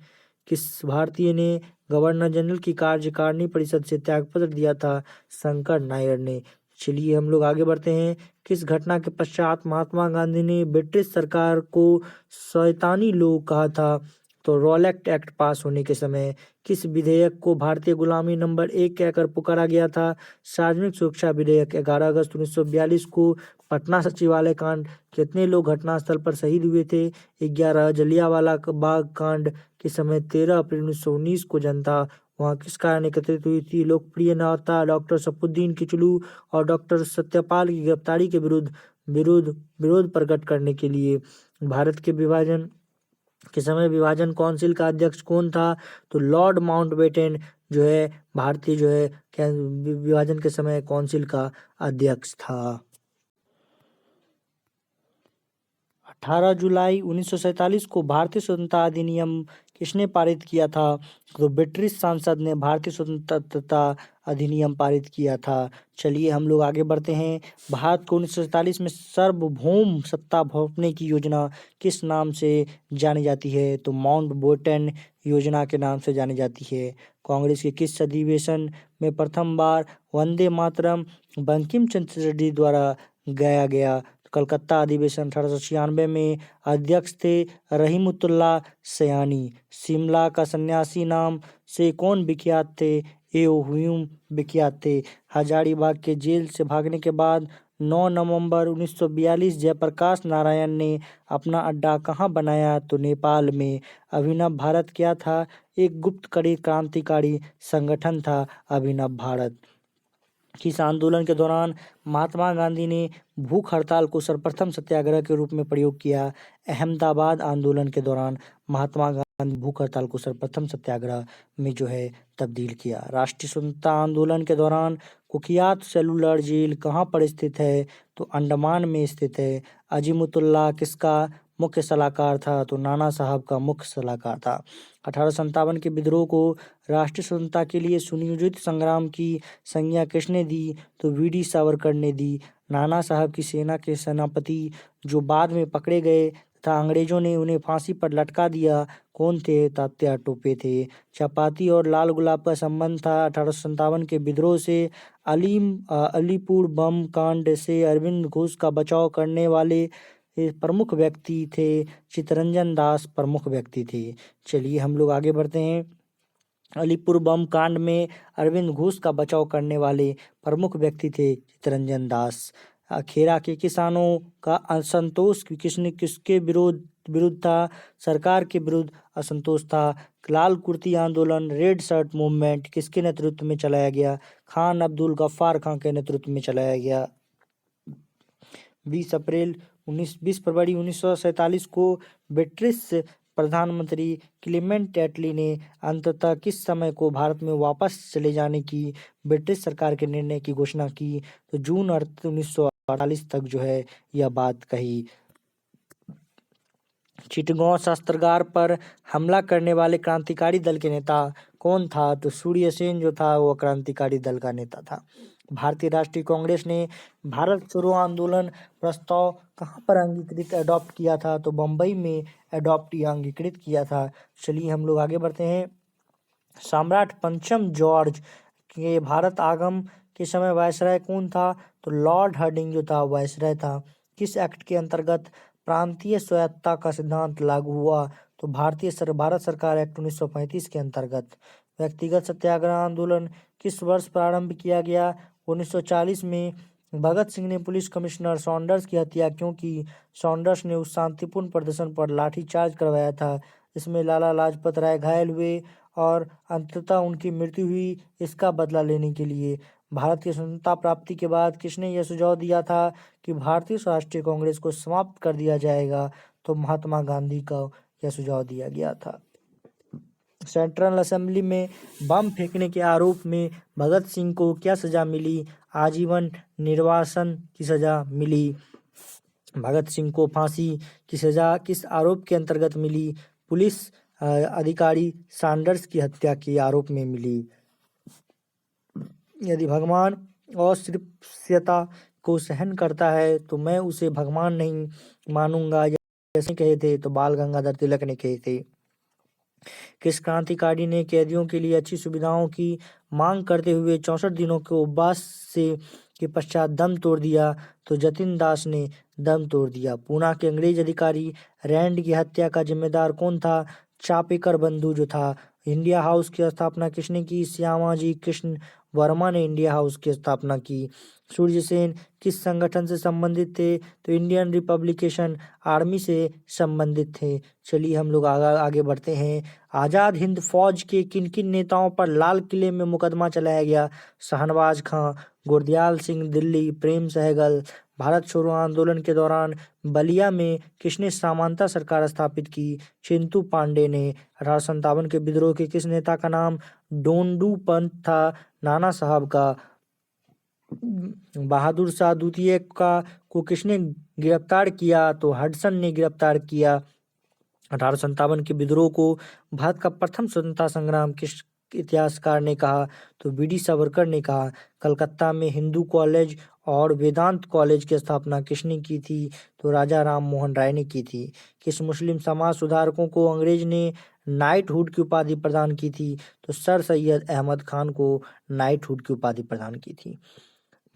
किस भारतीय ने गवर्नर जनरल की कार्यकारिणी परिषद से त्यागपत्र दिया था? शंकर नायर ने। चलिए हम लोग आगे बढ़ते हैं। किस घटना के पश्चात महात्मा गांधी ने ब्रिटिश सरकार को शैतानी लोग कहा था? तो रॉलेट एक्ट पास होने के समय। किस विधेयक को भारतीय गुलामी नंबर 1 कहकर पुकारा गया था? सार्वजनिक सुरक्षा विधेयक। 11 अगस्त 1942 को पटना सचिवालय कांड। कितने लोग घटनास्थल पर शहीद हुए थे? 11। जलियांवाला बाग कांड के समय 13 अप्रैल 1919 को जनता वहां किस कारण एकत्रित हुई थी? लोकप्रिय नेता डॉक्टर सफुद्दीन किचलू और डॉक्टर सत्यपाल की गिरफ्तारी के विरोध प्रकट करने के लिए। भारत के विभाजन के समय विभाजन काउंसिल का अध्यक्ष कौन था? तो लॉर्ड माउंटबेटन जो है भारतीय जो है विभाजन के समय काउंसिल का अध्यक्ष था। 18 जुलाई 1947 को भारतीय स्वतंत्रता अधिनियम किसने पारित किया था? तो ब्रिटिश संसद ने भारतीय स्वतंत्रता अधिनियम पारित किया था। चलिए हम लोग आगे बढ़ते हैं। भारत को 1947 में सार्वभौम सत्ता सौंपने की योजना किस नाम से जानी जाती है? तो माउंटबेटन योजना के नाम से जानी जाती है। कांग्रेस के किस अधिवेशन में प्रथम बार वंदे मातरम बंकिम चंद्र चटर्जी द्वारा गाया गया? कलकत्ता अधिवेशन 1896 में। अध्यक्ष थे रहीमतुल्लाह सयानी। शिमला का सन्यासी नाम से कौन विख्यात थे? एओ ह्यूम विख्यात थे। हजारीबाग के जेल से भागने के बाद 9 नवंबर 1942 जयप्रकाश नारायण ने अपना अड्डा कहाँ बनाया? तो नेपाल में। अभिनव भारत क्या था? एक गुप्त कड़ी क्रांतिकारी संगठन था अभिनव भारत। किस आंदोलन के दौरान महात्मा गांधी ने भूख हड़ताल को सर्वप्रथम सत्याग्रह के रूप में प्रयोग किया? अहमदाबाद आंदोलन के दौरान महात्मा गांधी भूख हड़ताल को सर्वप्रथम सत्याग्रह में जो है तब्दील किया। राष्ट्रीय स्वतंत्रता आंदोलन के दौरान कुख्यात सेलुलर जेल कहाँ पर स्थित है? तो अंडमान में स्थित है। अजीमुद्दौला किसका मुख्य सलाहकार था? तो नाना साहब का मुख्य सलाहकार था। 1857 के विद्रोह को राष्ट्रीय स्वतंत्रता के लिए सुनियोजित संग्राम की संज्ञा किसने दी? तो वीडी सावरकर ने दी। नाना साहब की सेना के सेनापति जो बाद में पकड़े गए तथा अंग्रेजों ने उन्हें फांसी पर लटका दिया कौन थे? तात्या टोपे थे। चपाती और लाल गुलाब का संबंध था 1857 के विद्रोह से। अलीपुर बम कांड से अरविंद घोष का बचाव करने वाले प्रमुख व्यक्ति थे चित्तरंजन दास प्रमुख व्यक्ति थे। चलिए हम लोग आगे बढ़ते हैं। अलीपुर बम कांड में अरविंद घोष का बचाव करने वाले प्रमुख व्यक्ति थे चित्तरंजन दास। खेरा के किसानों का असंतोष किसके विरुद्ध था? सरकार के विरुद्ध असंतोष था। लाल कुर्ती आंदोलन रेड शर्ट मूवमेंट किसके नेतृत्व में चलाया गया? खान अब्दुल गफ्फार खान के नेतृत्व में चलाया गया। 20 फरवरी 1947 को ब्रिटिश प्रधानमंत्री क्लेमेंट एटली ने अंततः किस समय को भारत में वापस चले जाने की ब्रिटिश सरकार के निर्णय की घोषणा की? तो जून 1948 तक जो है यह बात कही। चिटगांव शस्त्रागार पर हमला करने वाले क्रांतिकारी दल के नेता कौन था? तो सूर्य सेन जो था वो क्रांतिकारी दल का नेता था। भारतीय राष्ट्रीय कांग्रेस ने भारत छोड़ो आंदोलन प्रस्ताव कहाँ पर अंगीकृत अडॉप्ट किया था? तो बम्बई में अडॉप्ट या अंगीकृत किया था। चलिए हम लोग आगे बढ़ते हैं। सम्राट पंचम जॉर्ज के भारत आगमन के समय वायसराय कौन था? तो लॉर्ड हार्डिंग जो था वायसराय था। किस एक्ट के अंतर्गत प्रांतीय स्वायत्तता का सिद्धांत लागू हुआ? तो भारत सरकार एक्ट 1935 के अंतर्गत। व्यक्तिगत सत्याग्रह आंदोलन किस वर्ष प्रारंभ किया गया? 1940 में। भगत सिंह ने पुलिस कमिश्नर सॉन्डर्स की हत्या क्यों की? सॉन्डर्स ने उस शांतिपूर्ण प्रदर्शन पर लाठीचार्ज करवाया था। इसमें लाला लाजपत राय घायल हुए और अंततः उनकी मृत्यु हुई। इसका बदला लेने के लिए भारत की स्वतंत्रता प्राप्ति के बाद किसने यह सुझाव दिया था कि भारतीय राष्ट्रीय कांग्रेस को समाप्त कर दिया जाएगा? तो महात्मा गांधी का यह सुझाव दिया गया था। सेंट्रल असेंबली में बम फेंकने के आरोप में भगत सिंह को क्या सजा मिली? आजीवन निर्वासन की सजा मिली। भगत सिंह को फांसी की सजा किस आरोप के अंतर्गत मिली? पुलिस अधिकारी सॉन्डर्स की हत्या के आरोप में मिली। यदि भगवान अस्पृश्यता को सहन करता है तो मैं उसे भगवान नहीं मानूंगा, जैसे कहे थे तो बाल गंगाधर तिलक ने कहे थे। किस क्रांतिकारी ने कैदियों के लिए अच्छी सुविधाओं की मांग करते हुए 64 दिनों के उपवास से के पश्चात दम तोड़ दिया? तो जतिन दास ने दम तोड़ दिया। पूना के अंग्रेज अधिकारी रैंड की हत्या का जिम्मेदार कौन था? चापेकर बंधु जो था। इंडिया हाउस की स्थापना किसने की? श्यामाजी कृष्ण वर्मा ने इंडिया हाउस की स्थापना की। सूर्य सेन किस संगठन से संबंधित थे? तो इंडियन रिपब्लिकेशन आर्मी से संबंधित थे। चलिए हम लोग आगे बढ़ते हैं। आजाद हिंद फौज के किन किन नेताओं पर लाल किले में मुकदमा चलाया गया? शाहनवाज खां, गुरदयाल सिंह दिल्ली, प्रेम सहगल। भारत छोड़ो आंदोलन के दौरान बलिया में किसने सामंता सरकार स्थापित की? चिंतू पांडे ने। 1857 के विद्रोह के किस नेता का नाम डोंडू पंत था? नाना साहब का। बहादुर शाह द्वितीय को किसने गिरफ्तार किया? तो हडसन ने गिरफ्तार किया। 1857 के विद्रोह को भारत का प्रथम स्वतंत्रता संग्राम किस इतिहासकार ने कहा? तो बी.डी. सावरकर ने कहा। कलकत्ता में हिंदू कॉलेज और वेदांत कॉलेज की स्थापना किसने की थी? तो राजा राम मोहन राय ने की थी। किस मुस्लिम समाज सुधारकों को अंग्रेज ने नाइटहुड की उपाधि प्रदान की थी? तो सर सैयद अहमद खान को नाइटहुड की उपाधि प्रदान की थी।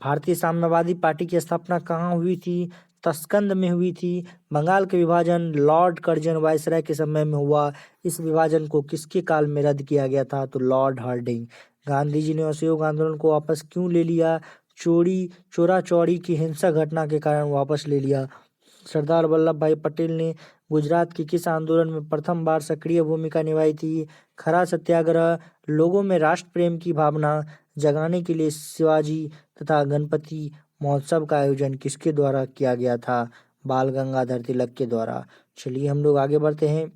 भारतीय साम्यवादी पार्टी की स्थापना कहाँ हुई थी? तस्कंद में हुई थी। बंगाल का विभाजन लॉर्ड कर्जन वायसराय के समय में हुआ। इस विभाजन को किसके काल में रद्द किया गया था? तो लॉर्ड हार्डिंग। गांधी जी ने असहयोग आंदोलन को वापस क्यों ले लिया? चोरा चौरी की हिंसक घटना के कारण वापस ले लिया। सरदार वल्लभ भाई पटेल ने गुजरात के किस आंदोलन में प्रथम बार सक्रिय भूमिका निभाई थी? खरा सत्याग्रह। लोगों में राष्ट्र प्रेम की भावना जगाने के लिए शिवाजी तथा गणपति महोत्सव का आयोजन किसके द्वारा किया गया था? बाल गंगाधर तिलक के द्वारा। चलिए हम लोग आगे बढ़ते हैं।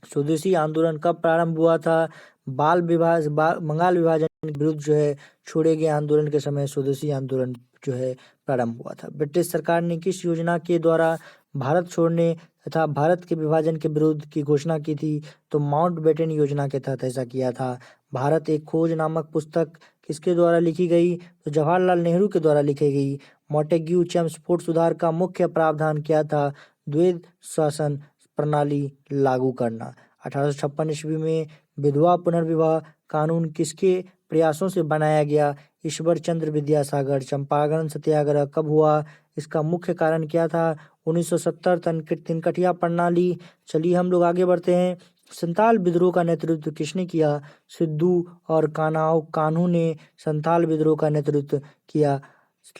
स्वदेशी आंदोलन कब प्रारंभ हुआ था? बंगाल विभाजन के विरुद्ध जो है छोड़े गए आंदोलन के समय स्वदेशी आंदोलन जो है प्रारंभ हुआ था। ब्रिटिश सरकार ने किस योजना के द्वारा भारत छोड़ने तथा भारत के विभाजन के विरुद्ध की घोषणा की थी? तो माउंटबेटन योजना के तहत ऐसा किया था। भारत एक खोज नामक पुस्तक किसके द्वारा लिखी गई? तो जवाहरलाल नेहरू के द्वारा लिखी गई। मोंटेग्यू चेम्सफोर्ड सुधार का मुख्य प्रावधान क्या था? द्वैध शासन प्रणाली लागू करना। 1856 ईस्वी में विधवा पुनर्विवाह कानून किसके प्रयासों से बनाया गया? ईश्वर चंद्र विद्यासागर। चंपारण सत्याग्रह कब हुआ? इसका मुख्य कारण क्या था? 1970 तिनकटिया प्रणाली। चलिए हम लोग आगे बढ़ते हैं। संथाल विद्रोह का नेतृत्व किसने किया? सिद्धू और कान्हू ने संथाल विद्रोह का नेतृत्व किया।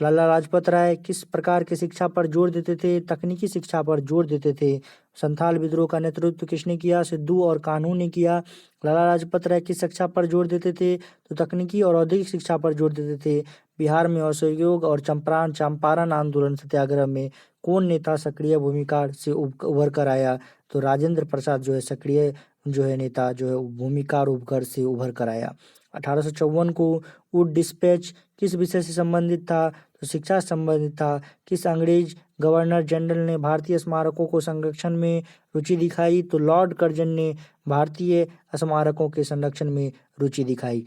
लाला लाजपत राय किस प्रकार की शिक्षा पर जोर देते थे? तकनीकी शिक्षा पर जोर देते थे। संथाल विद्रोह का नेतृत्व किसने किया? सिद्धू और कान्हू ने किया। लाला लाजपत राय किस शिक्षा पर जोर देते थे? तो तकनीकी और औद्योगिक शिक्षा पर जोर देते थे। बिहार में असहयोग और चंपारण आंदोलन सत्याग्रह में कौन नेता सक्रिय भूमिका से उभर कर आया? तो राजेंद्र प्रसाद जो है सक्रिय जो है नेता जो है भूमिका उभर से उभर कर आया। 1854 को वुड डिस्पैच किस विषय से संबंधित था? तो शिक्षा से संबंधित था। किस अंग्रेज गवर्नर जनरल ने भारतीय स्मारकों को संरक्षण में रुचि दिखाई? तो लॉर्ड कर्जन ने भारतीय स्मारकों के संरक्षण में रुचि दिखाई।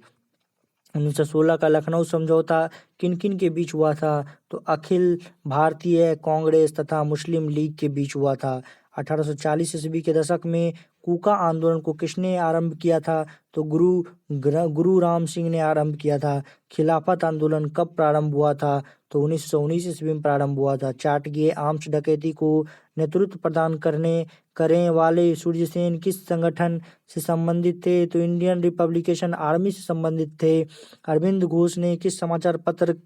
1916 का लखनऊ समझौता किन किन के बीच हुआ था? तो अखिल भारतीय कांग्रेस तथा मुस्लिम लीग के बीच हुआ था। 1840 ईस्वी के दशक में कूका आंदोलन को किसने आरंभ किया था? तो गुरु राम सिंह ने आरंभ किया था। खिलाफत आंदोलन कब प्रारंभ हुआ था? तो 1919 ईस्वी में प्रारंभ हुआ था। चाटगे आर्म्स डकैती को नेतृत्व प्रदान करें वाले सूर्यसेन किस संगठन से संबंधित थे? तो इंडियन रिपब्लिकेशन आर्मी से संबंधित थे। अरविंद घोष ने किस समाचार पत्र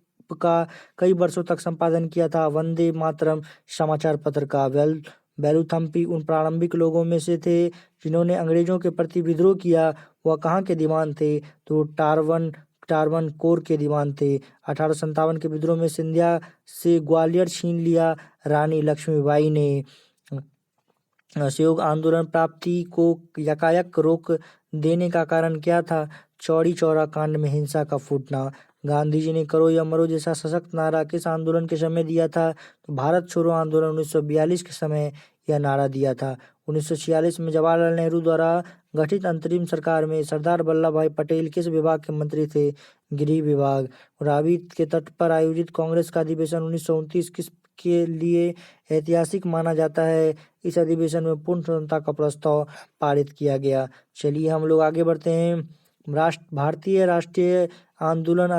का कई वर्षों तक संपादन किया था? वंदे मातरम समाचार पत्र का। बेलूथम्पी उन प्रारंभिक लोगों में से थे जिन्होंने अंग्रेजों के प्रति विद्रोह किया। वह कहाँ के दीवान थे? तो टारवन कोर के दीवान थे। 1857 के विद्रोह में सिंधिया से ग्वालियर छीन लिया रानी लक्ष्मीबाई ने। असहयोग आंदोलन प्राप्ति को यकायक रोक देने का कारण क्या था? चौरी चौरा कांड में हिंसा का फूटना। गांधी जी ने करो या मरो जैसा सशक्त नारा किस आंदोलन के समय दिया था? तो भारत छोड़ो आंदोलन 1942 के समय यह नारा दिया था। 1946 में जवाहरलाल नेहरू द्वारा गठित अंतरिम सरकार में सरदार वल्लभ भाई पटेल किस विभाग के मंत्री थे? गृह विभाग। रावी के तट पर आयोजित कांग्रेस का अधिवेशन 1929 किस के लिए ऐतिहासिक माना जाता है? इस अधिवेशन में पूर्ण स्वतंत्रता का प्रस्ताव पारित किया गया। चलिए हम लोग आगे बढ़ते हैं। भारतीय राष्ट्रीय आंदोलन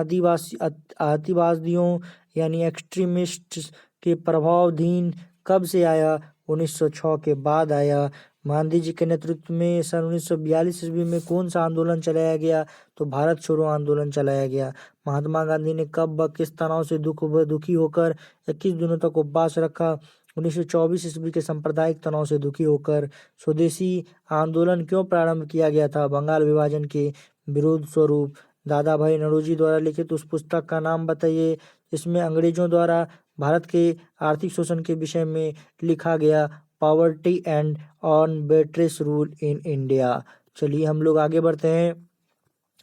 आदिवासियों यानी एक्सट्रीमिस्ट के प्रभावाधीन कब से आया? 1906 के बाद आया। गांधी जी के नेतृत्व में सन 1942 ईस्वी में कौन सा आंदोलन चलाया गया? तो भारत छोड़ो आंदोलन चलाया गया। महात्मा गांधी ने कब व किस तनाव से दुखी होकर 21 दिनों तक उपवास रखा? 1924 ईस्वी के सांप्रदायिक तनाव से दुखी होकर। स्वदेशी आंदोलन क्यों प्रारंभ किया गया था? बंगाल विभाजन के विरोध स्वरूप। दादा भाई नौरोजी द्वारा लिखित उस पुस्तक का नाम बताइए जिसमें अंग्रेजों द्वारा भारत के आर्थिक शोषण के विषय में लिखा गया। Poverty and un British rule in India. चलिए हम लोग आगे बढ़ते हैं।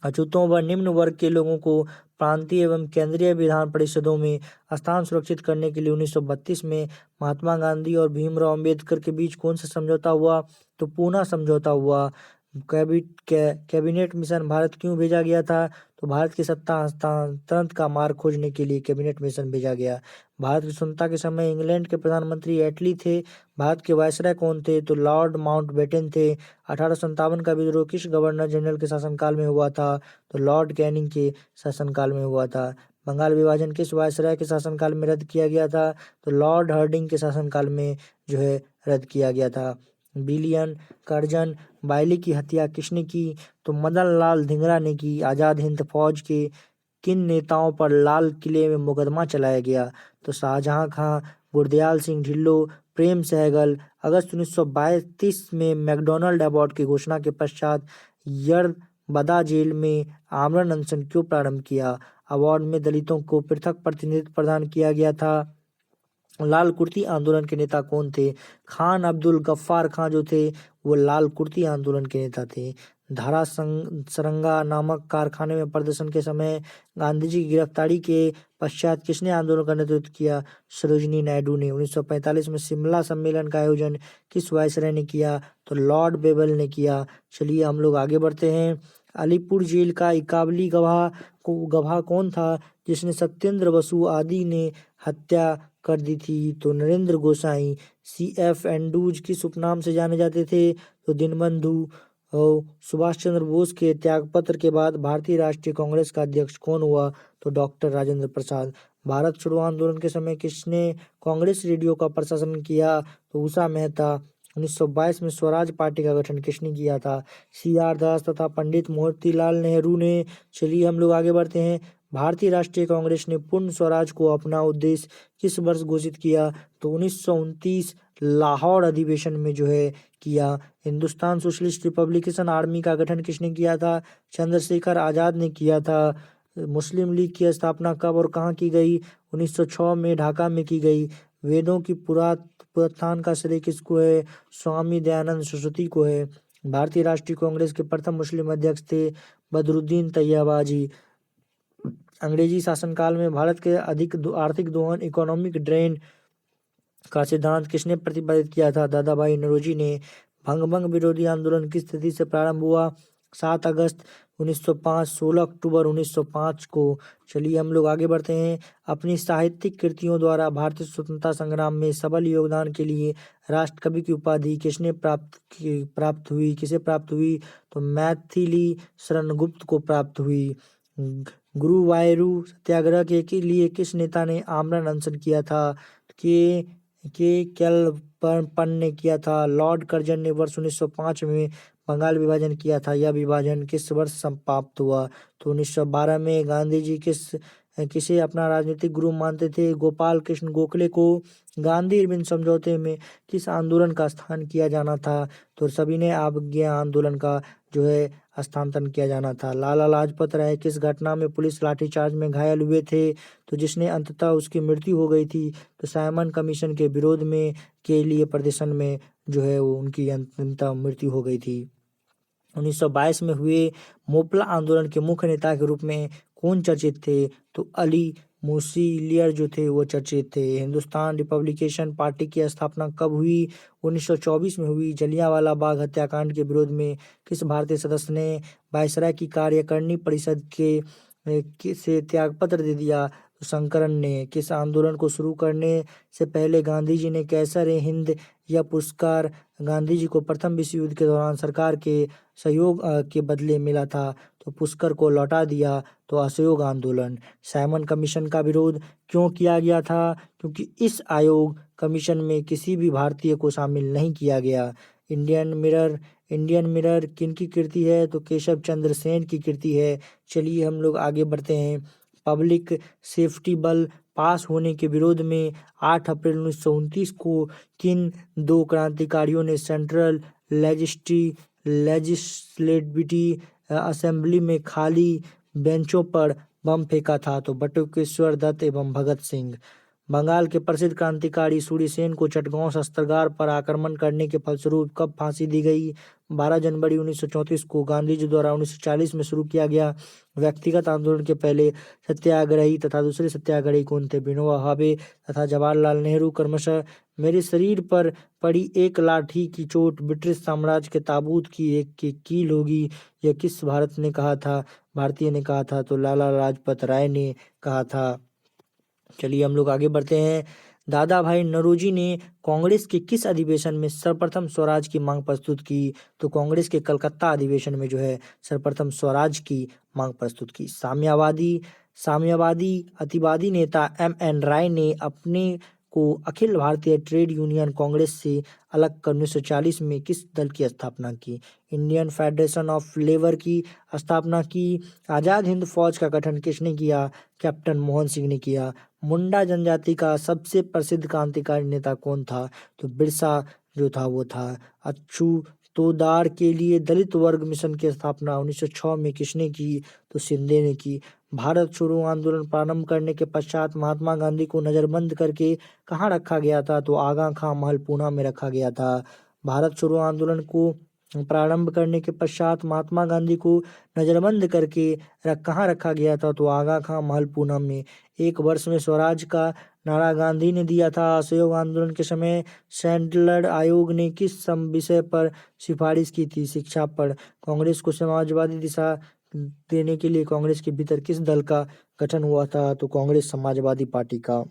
अछूतों व निम्न वर्ग के लोगों को प्रांतीय एवं केंद्रीय विधान परिषदों में स्थान सुरक्षित करने के लिए 1932 में महात्मा गांधी और भीमराव अंबेडकर के बीच कौन सा समझौता हुआ? तो पूना समझौता हुआ। कैबिनेट मिशन भारत क्यों भेजा गया था? तो भारत की सत्ता हस्तांतरण का मार्ग खोजने के लिए कैबिनेट मिशन भेजा गया। भारत की स्वतंत्रता के समय इंग्लैंड के प्रधानमंत्री एटली थे। भारत के वायसराय कौन थे? तो लॉर्ड माउंटबेटन थे। 1857 का विद्रोह किस गवर्नर जनरल के शासनकाल में हुआ था? तो लॉर्ड कैनिंग के शासनकाल में हुआ था। बंगाल विभाजन किस वायसराय के शासनकाल में रद्द किया गया था? तो लॉर्ड हार्डिंग के शासनकाल में जो है रद्द किया गया था। विलियम कर्जन बाइली की हत्या किसने की? तो मदन लाल धिंगरा ने की। आजाद हिंद फौज के किन नेताओं पर लाल किले में मुकदमा चलाया गया? तो शाहजहां खां, गुरदयाल सिंह ढिल्लों, प्रेम सहगल। अगस्त 1932 में मैकडॉनल्ड अवार्ड की घोषणा के पश्चात यरबदा जेल में आमरण अनशन क्यों प्रारंभ किया? अवार्ड में दलितों को पृथक प्रतिनिधित्व प्रदान किया गया था। लाल कुर्ती आंदोलन के नेता कौन थे? खान अब्दुल गफ्फार खां जो थे वो लाल कुर्ती आंदोलन के नेता थे। धारा सरंगा नामक कारखाने में प्रदर्शन के समय गांधी जी की गिरफ्तारी के पश्चात किसने आंदोलन का नेतृत्व किया? सरोजिनी नायडू ने। 1945 में शिमला सम्मेलन का आयोजन किस वायसराय ने किया? तो लॉर्ड बेबल ने किया। चलिए हम लोग आगे बढ़ते हैं। अलीपुर जेल का इकाबली गवाह कौन था जिसने सत्येंद्र बसु आदि ने हत्या कर दी थी? तो नरेंद्र गोसाई। CF एंड्रूज किस उपनाम से जाने जाते थे? तो दीनबंधु। और सुभाष चंद्र बोस के त्यागपत्र के बाद भारतीय राष्ट्रीय कांग्रेस का अध्यक्ष कौन हुआ? तो डॉक्टर राजेंद्र प्रसाद। भारत छोड़ो आंदोलन के समय किसने कांग्रेस रेडियो का प्रशासन किया? तो उषा मेहता। 1922 में स्वराज पार्टी का गठन किसने किया था? CR दास तथा पंडित मोतीलाल नेहरू ने। चलिए हम लोग आगे बढ़ते हैं। भारतीय राष्ट्रीय कांग्रेस ने पूर्ण स्वराज को अपना उद्देश्य किस वर्ष घोषित किया? तो 1929 लाहौर अधिवेशन में जो है किया। हिंदुस्तान सोशलिस्ट रिपब्लिकेशन आर्मी का गठन किसने किया था? चंद्रशेखर आजाद ने किया था। मुस्लिम लीग की स्थापना कब और कहाँ की गई? 1906 में ढाका में की गई। वेदों की पुनरुत्थान का श्रेय किसको है? स्वामी दयानंद सरस्वती को है। भारतीय राष्ट्रीय कांग्रेस के प्रथम मुस्लिम अध्यक्ष थे बदरुद्दीन तैयबाजी। अंग्रेजी शासनकाल में भारत के अधिक आर्थिक दोहन इकोनॉमिक ड्रेन का सिद्धांत किसने प्रतिपादित किया था? दादा भाई नौरोजी ने। भंग विरोधी आंदोलन किस तिथि से प्रारंभ हुआ? 7 अगस्त 1905, 16 अक्टूबर 1905 को। चलिए हम लोग आगे बढ़ते हैं। अपनी साहित्यिक कृतियों द्वारा भारतीय स्वतंत्रता संग्राम में सबल योगदान के लिए राष्ट्र कवि की उपाधि किसे प्राप्त हुई? तो मैथिली शरण गुप्त को प्राप्त हुई। गुरुवायूर सत्याग्रह के लिए किस नेता ने आमरण अनशन किया था? के केलप्पन ने किया था। लॉर्ड कर्जन ने वर्ष 1905 में बंगाल विभाजन किया था। यह विभाजन किस वर्ष समाप्त हुआ? तो 1912 में। गांधी जी किसे अपना राजनीतिक गुरु मानते थे? गोपाल कृष्ण गोखले को। गांधी इरविन समझौते में किस आंदोलन का स्थान किया जाना था? तो सभी ने अवज्ञा आंदोलन का जो है स्थानांतरण किया जाना था। लाला लाजपत राय किस घटना में पुलिस लाठीचार्ज में घायल हुए थे? तो जिसने अंततः उसकी मृत्यु हो गई थी। तो साइमन कमीशन के विरोध में के लिए प्रदर्शन में जो है वो उनकी अंततः मृत्यु हो गई थी। 1922 में हुए मोपला आंदोलन के मुख्य नेता के रूप में कौन चर्चित थे? तो अली मुसीलियर जो थे वो चर्चित थे। हिंदुस्तान रिपब्लिकेशन पार्टी की स्थापना कब हुई? 1924 में हुई। जलियांवाला बाग हत्याकांड के विरोध में किस भारतीय सदस्य ने वायसराय की कार्यकारिणी परिषद से त्यागपत्र दे दिया? तो शंकरन ने। किस आंदोलन को शुरू करने से पहले गांधी जी ने कैसर-ए-हिंद यह पुरस्कार गांधी जी को प्रथम विश्व युद्ध के दौरान सरकार के सहयोग के बदले मिला था? तो पुरस्कार को लौटा दिया। तो असहयोग आंदोलन। साइमन कमीशन का विरोध क्यों किया गया था? क्योंकि इस आयोग कमीशन में किसी भी भारतीय को शामिल नहीं किया गया। इंडियन मिरर किनकी कृति है? तो केशव चंद्र सेन की कृति है। चलिए हम लोग आगे बढ़ते हैं। पब्लिक सेफ्टी बिल पास होने के विरोध में 8 अप्रैल 1929 को किन 2 क्रांतिकारियों ने सेंट्रल लेजिस्लेटिव असेंबली में खाली बेंचों पर बम फेंका था? तो बटुकेश्वर दत्त एवं भगत सिंह। बंगाल के प्रसिद्ध क्रांतिकारी सूर्यसेन को चटगांव शस्त्रागार पर आक्रमण करने के फलस्वरूप कब फांसी दी गई? 12 जनवरी 1934 को। गांधी जी द्वारा 1940 में शुरू किया गया व्यक्तिगत आंदोलन के पहले सत्याग्रही तथा दूसरे सत्याग्रही कौन थे? विनोबा भावे तथा जवाहरलाल नेहरू। क्रमशः मेरे शरीर पर पड़ी एक लाठी की चोट ब्रिटिश साम्राज्य के ताबूत की एक की कील होगी। यह किस भारतीय ने कहा था? तो लाला लाजपत राय ने कहा था। चलिए हम लोग आगे बढ़ते हैं। दादा भाई नौरोजी ने कांग्रेस के किस अधिवेशन में सर्वप्रथम स्वराज की मांग प्रस्तुत की? तो कांग्रेस के कलकत्ता अधिवेशन में जो है सर्वप्रथम स्वराज की मांग प्रस्तुत की। साम्यवादी अतिवादी नेता M.N. राय ने अपने को अखिल भारतीय ट्रेड यूनियन कांग्रेस से अलग कर 1940 में किस दल की स्थापना की? इंडियन फेडरेशन ऑफ लेबर की स्थापना की। आजाद हिंद फौज का गठन किसने किया? कैप्टन मोहन सिंह ने किया। मुंडा जनजाति का सबसे प्रसिद्ध क्रांतिकारी नेता कौन था? तो बिरसा जो था वो था। अछूतोद्धार के लिए दलित वर्ग मिशन की स्थापना 1906 में किसने की? तो शिंदे ने की। भारत छोड़ो आंदोलन प्रारंभ करने के पश्चात महात्मा गांधी को नजरबंद करके कहाँ रखा गया था? तो आगा खां महल पूना में रखा गया था। भारत छोड़ो आंदोलन को प्रारंभ करने के पश्चात महात्मा गांधी को नजरबंद करके कहाँ रखा गया था? तो आगा खां महल पूना में। एक वर्ष में स्वराज का नारा गांधी ने दिया था। असहयोग आंदोलन के समय सैडलर आयोग ने किस विषय पर सिफारिश की थी? शिक्षा पर। कांग्रेस को समाजवादी दिशा देने के लिए कांग्रेस के भीतर किस दल का गठन हुआ था? तो कांग्रेस समाजवादी पार्टी का।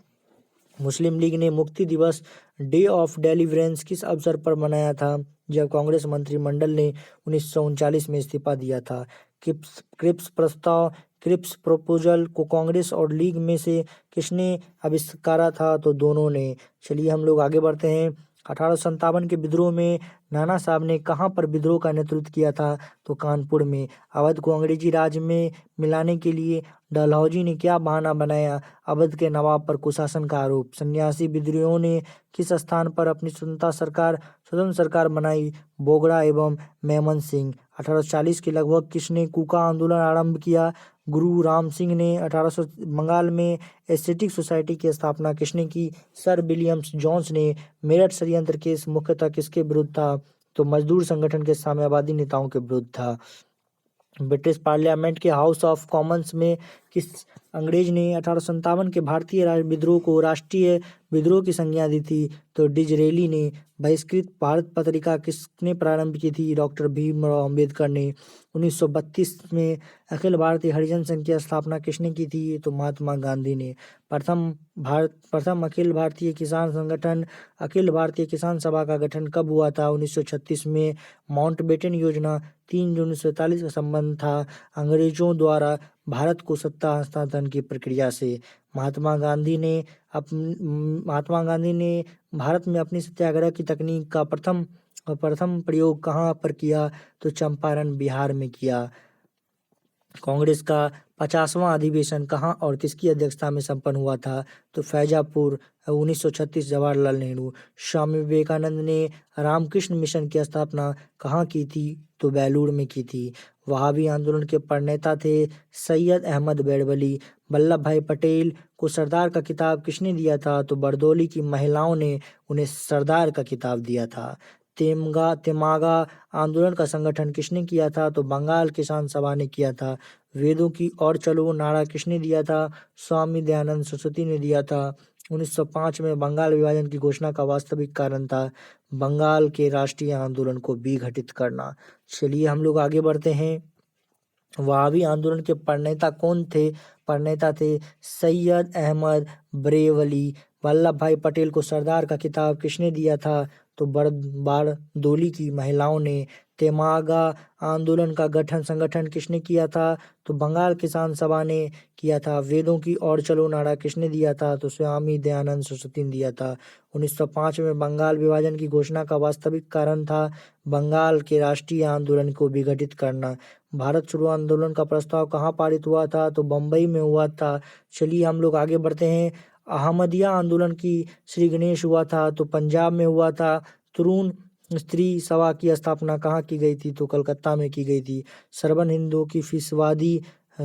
मुस्लिम लीग ने मुक्ति दिवस डे ऑफ डेलिवरेंस किस अवसर पर मनाया था? जब कांग्रेस मंत्रिमंडल ने 1939 में इस्तीफा दिया था। क्रिप्स प्रपोजल को कांग्रेस और लीग में से किसने आविष्कारा था? तो दोनों ने। चलिए हम लोग आगे बढ़ते हैं। 1857 के विद्रोह में नाना साहब ने कहाँ पर विद्रोह का नेतृत्व किया था? तो कानपुर में। अवध को अंग्रेजी राज में मिलाने के लिए डलहौजी ने क्या बहाना बनाया? अवध के नवाब पर कुशासन का आरोप। सन्यासी विद्रोहियों ने किस स्थान पर अपनी स्वतंत्र सरकार बनाई? बोगड़ा एवं मेमन सिंह। 1840 के लगभग किसने कूका आंदोलन आरंभ किया? गुरु राम सिंह ने। 1800 बंगाल में एस्थेटिक सोसाइटी की स्थापना किसने की? सर विलियम्स जोन्स ने। मेरठ षड्यंत्र केस मुख्यतः किसके विरुद्ध था? तो मजदूर संगठन के साम्यवादी नेताओं के विरुद्ध था। ब्रिटिश पार्लियामेंट के हाउस ऑफ कॉमन्स में किस अंग्रेज ने 1857 के भारतीय विद्रोह को राष्ट्रीय विद्रोह की संज्ञा दी थी? तो डिजरेली ने। बहिष्कृत भारत पत्रिका किसने प्रारंभ की थी? डॉक्टर भीमराव अंबेडकर ने। 1932 में अखिल भारतीय हरिजन संघ की स्थापना किसने की थी? तो महात्मा गांधी ने। प्रथम अखिल भारतीय किसान संगठन अखिल भारतीय किसान सभा का गठन कब हुआ था? 1936 में। माउंटबेटन योजना 3 जून 1947 का संबंध था अंग्रेजों द्वारा भारत को सत्ता हस्तांतरण की प्रक्रिया से। महात्मा गांधी ने भारत में अपनी सत्याग्रह की तकनीक का प्रथम प्रयोग कहाँ पर किया? तो चंपारण बिहार में किया। कांग्रेस का 50वां अधिवेशन कहाँ और किसकी अध्यक्षता में संपन्न हुआ था? तो फैजापुर। 1936 जवाहरलाल नेहरू। स्वामी विवेकानंद ने रामकृष्ण मिशन की स्थापना कहाँ की थी? तो बेलूर में की थी। वहाबी आंदोलन के प्रणेता थे सैयद अहमद बेरवली। वल्लभ भाई पटेल को सरदार का खिताब किसने दिया था? तो बरदौली की महिलाओं ने उन्हें सरदार का खिताब दिया था। तेमागा आंदोलन का संगठन किसने किया था? तो बंगाल किसान सभा ने किया था। वेदों की ओर चलो नारा किसने दिया था? स्वामी दयानंद सरस्वती ने दिया था। 1905 में बंगाल विभाजन की घोषणा का वास्तविक कारण था बंगाल के राष्ट्रीय आंदोलन को विघटित करना। चलिए हम लोग आगे बढ़ते हैं। वहाबी आंदोलन के प्रणेता कौन थे? प्रणेता थे सैयद अहमद बरेवली। वल्लभ भाई पटेल को सरदार का खिताब किसने दिया था? तो बारदोली की महिलाओं ने। तेमागा आंदोलन का संगठन किसने किया था? तो बंगाल किसान सभा ने किया था। वेदों की ओर चलो नारा किसने दिया था? तो स्वामी दयानंद सरस्वती ने दिया था। 1905 में बंगाल विभाजन की घोषणा का वास्तविक कारण था बंगाल के राष्ट्रीय आंदोलन को विघटित करना। भारत छोड़ो आंदोलन का प्रस्ताव कहाँ पारित हुआ था? तो बम्बई में हुआ था। चलिए हम लोग आगे बढ़ते हैं। अहमदिया आंदोलन की श्री गणेश हुआ था तो पंजाब में हुआ था। तरुण स्त्री सभा की स्थापना कहाँ की गई थी? तो कलकत्ता में की गई थी। सर्वन हिंदुओं की फीसवादी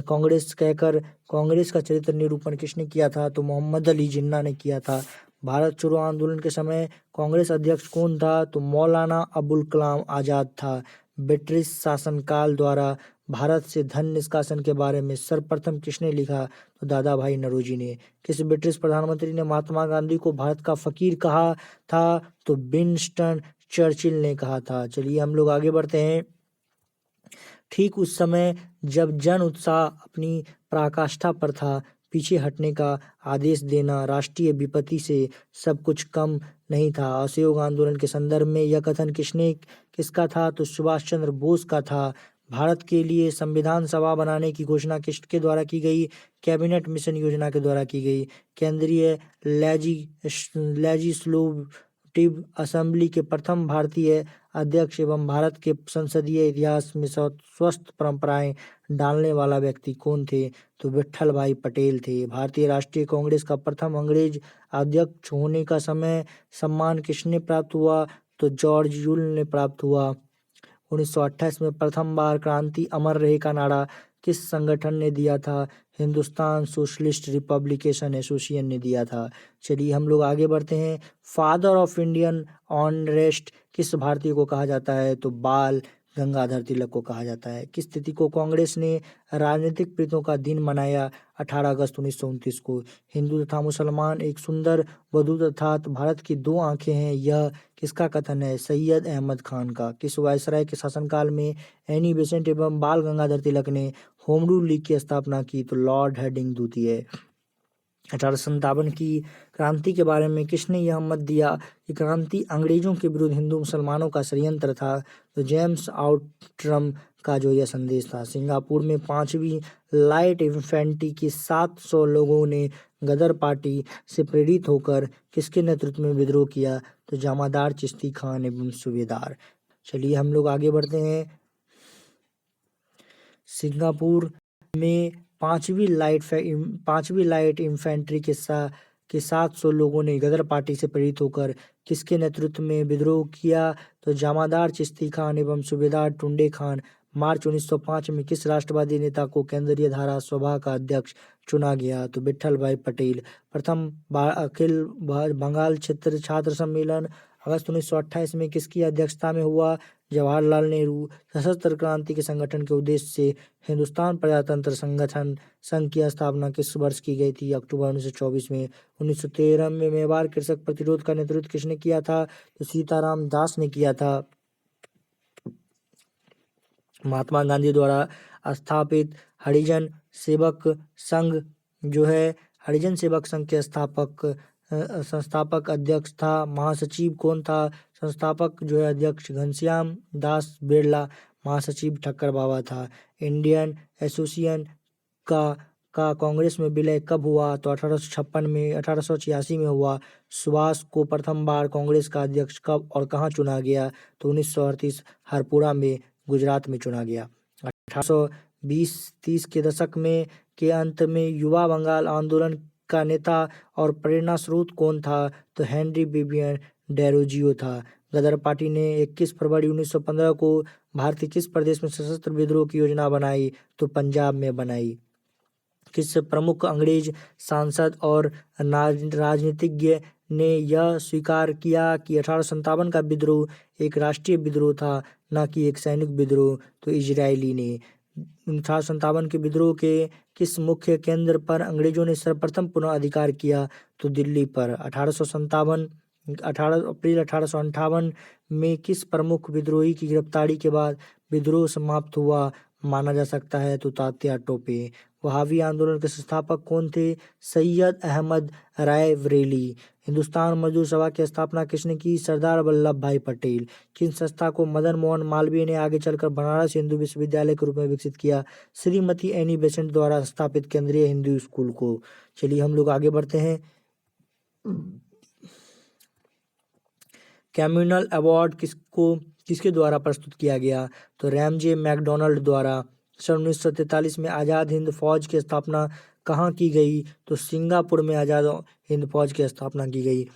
कांग्रेस कहकर कांग्रेस का चरित्र निरूपण किसने किया था? तो मोहम्मद अली जिन्ना ने किया था। भारत छोड़ो आंदोलन के समय कांग्रेस अध्यक्ष कौन था? तो मौलाना अबुल कलाम आजाद था। ब्रिटिश शासनकाल द्वारा भारत से धन निष्कासन के बारे में सर्वप्रथम किसने लिखा? तो दादा भाई नौरोजी ने। किस ब्रिटिश प्रधानमंत्री ने महात्मा गांधी को भारत का फकीर कहा था? तो विंस्टन चर्चिल ने कहा था। चलिए हम लोग आगे बढ़ते हैं। ठीक उस समय जब जन उत्साह अपनी पराकाष्ठा पर था, पीछे हटने का आदेश देना राष्ट्रीय विपत्ति से सब कुछ कम नहीं था। असहयोग आंदोलन के संदर्भ में यह कथन किसका था? तो सुभाष चंद्र बोस का था। भारत के लिए संविधान सभा बनाने की घोषणा किसके द्वारा की गई? कैबिनेट मिशन योजना के द्वारा की गई। केंद्रीय लेजिस्लेटिव असेंबली के प्रथम भारतीय अध्यक्ष एवं भारत के संसदीय इतिहास में स्वस्थ परंपराएं डालने वाला व्यक्ति कौन थे? तो विट्ठल भाई पटेल थे। भारतीय राष्ट्रीय कांग्रेस का प्रथम अंग्रेज अध्यक्ष होने का सम्मान किसने प्राप्त हुआ? तो जॉर्ज यूल ने प्राप्त हुआ। 1928 में प्रथम बार क्रांति अमर रहे का नारा किस संगठन ने दिया था? हिंदुस्तान सोशलिस्ट रिपब्लिकेशन एसोसिएशन ने दिया था। चलिए हम लोग आगे बढ़ते हैं। फादर ऑफ इंडियन अनरेस्ट किस भारतीय को कहा जाता है? तो बाल गंगाधर तिलक को कहा जाता है। किस तिथि को कांग्रेस ने राजनीतिक प्रीतों का दिन मनाया? 18 अगस्त 1929 को। हिंदू तथा मुसलमान एक सुंदर वधू अर्थात भारत की दो आंखें हैं, यह किसका कथन है? सैयद अहमद खान का। किस वायसराय के शासनकाल में एनी बेसेंट एवं बाल गंगाधर तिलक ने होम रूल लीग की स्थापना की? तो लॉर्ड हेडिंग द्वितीय। 1857 की क्रांति के बारे में किसने यह मत दिया कि क्रांति अंग्रेजों के विरुद्ध हिंदू मुसलमानों का षड्यंत्र था? तो जेम्स आउटरम का जो यह संदेश था। सिंगापुर में 5वीं लाइट इन्फेंट्री के 700 लोगों ने गदर पार्टी से प्रेरित होकर किसके नेतृत्व में विद्रोह किया? तो जमादार चिश्ती खान एवं सूबेदार। चलिए हम लोग आगे बढ़ते हैं। सिंगापुर में 5वीं लाइट इन्फेंट्री के 700 लोगों ने गदर पार्टी से प्रेरित होकर किसके नेतृत्व में विद्रोह किया? तो जमादार चिश्ती खान एवं सूबेदार टुंडे खान। मार्च 1905 में किस राष्ट्रवादी नेता को केंद्रीय धारा सभा का अध्यक्ष चुना गया? तो विट्ठल भाई पटेल। प्रथम अखिल बंगाल क्षेत्र छात्र सम्मेलन अगस्त 1928 में किसकी अध्यक्षता में हुआ? जवाहरलाल नेहरू। सशस्त्र क्रांति के संगठन के उद्देश्य से हिंदुस्तान प्रजातंत्र संगठन संघ की स्थापना किस वर्ष की गई थी? अक्टूबर 1924 में। 1913 में मेवाड़ कृषक प्रतिरोध का नेतृत्व किसने किया था? तो सीताराम दास ने किया था। महात्मा गांधी द्वारा स्थापित हरिजन सेवक संघ जो है, हरिजन सेवक संघ के संस्थापक अध्यक्ष था। महासचिव कौन था? संस्थापक जो है अध्यक्ष घनश्याम दास बिरला। महासचिव ठक्कर बाबा था। इंडियन एसोसिएशन का कांग्रेस में विलय कब हुआ? तो 1856 में। 1886 में हुआ। सुभाष को प्रथम बार कांग्रेस का अध्यक्ष कब और कहाँ चुना गया? तो 1938 हरपुरा में गुजरात में चुना गया। 1820-30 के दशक में के अंत में युवा बंगाल आंदोलन का नेता और प्रेरणा स्रोत कौन था? तो हेनरी विवियन डेरोजियो था। गदर पार्टी ने 21 फरवरी 1915 को भारत के किस प्रदेश में सशस्त्र विद्रोह की योजना बनाई? तो पंजाब में बनाई। किस प्रमुख अंग्रेज सांसद और राजनीतिज्ञ ने यह स्वीकार किया कि 1857 का विद्रोह एक राष्ट्रीय विद्रोह था, न कि एक सैनिक विद्रोह? तो इजरायली ने। 1857 के विद्रोह के किस मुख्य केंद्र पर अंग्रेजों ने सर्वप्रथम पुनः अधिकार किया? तो दिल्ली पर। 18 अप्रैल 1858 में किस प्रमुख विद्रोही की गिरफ्तारी के बाद विद्रोह समाप्त हुआ माना जा सकता है? तो तात्या टोपे। वहाबी आंदोलन के संस्थापक कौन थे? सैयद अहमद राय बरेली। हिंदुस्तान मजदूर सभा की स्थापना किसने की? सरदार वल्लभ भाई पटेल। किन संस्था को मदन मोहन मालवीय ने आगे चलकर बनारस हिंदू विश्वविद्यालय के रूप में विकसित किया? श्रीमती एनी बेसेंट द्वारा स्थापित केंद्रीय हिंदू स्कूल को। चलिए हम लोग आगे बढ़ते हैं। कम्युनल अवार्ड किसके द्वारा प्रस्तुत किया गया? तो रैमजे मैकडॉनल्ड द्वारा। सन 1943 में आज़ाद हिंद फौज की स्थापना कहाँ की गई? तो सिंगापुर में आज़ाद हिंद फौज की स्थापना की गई।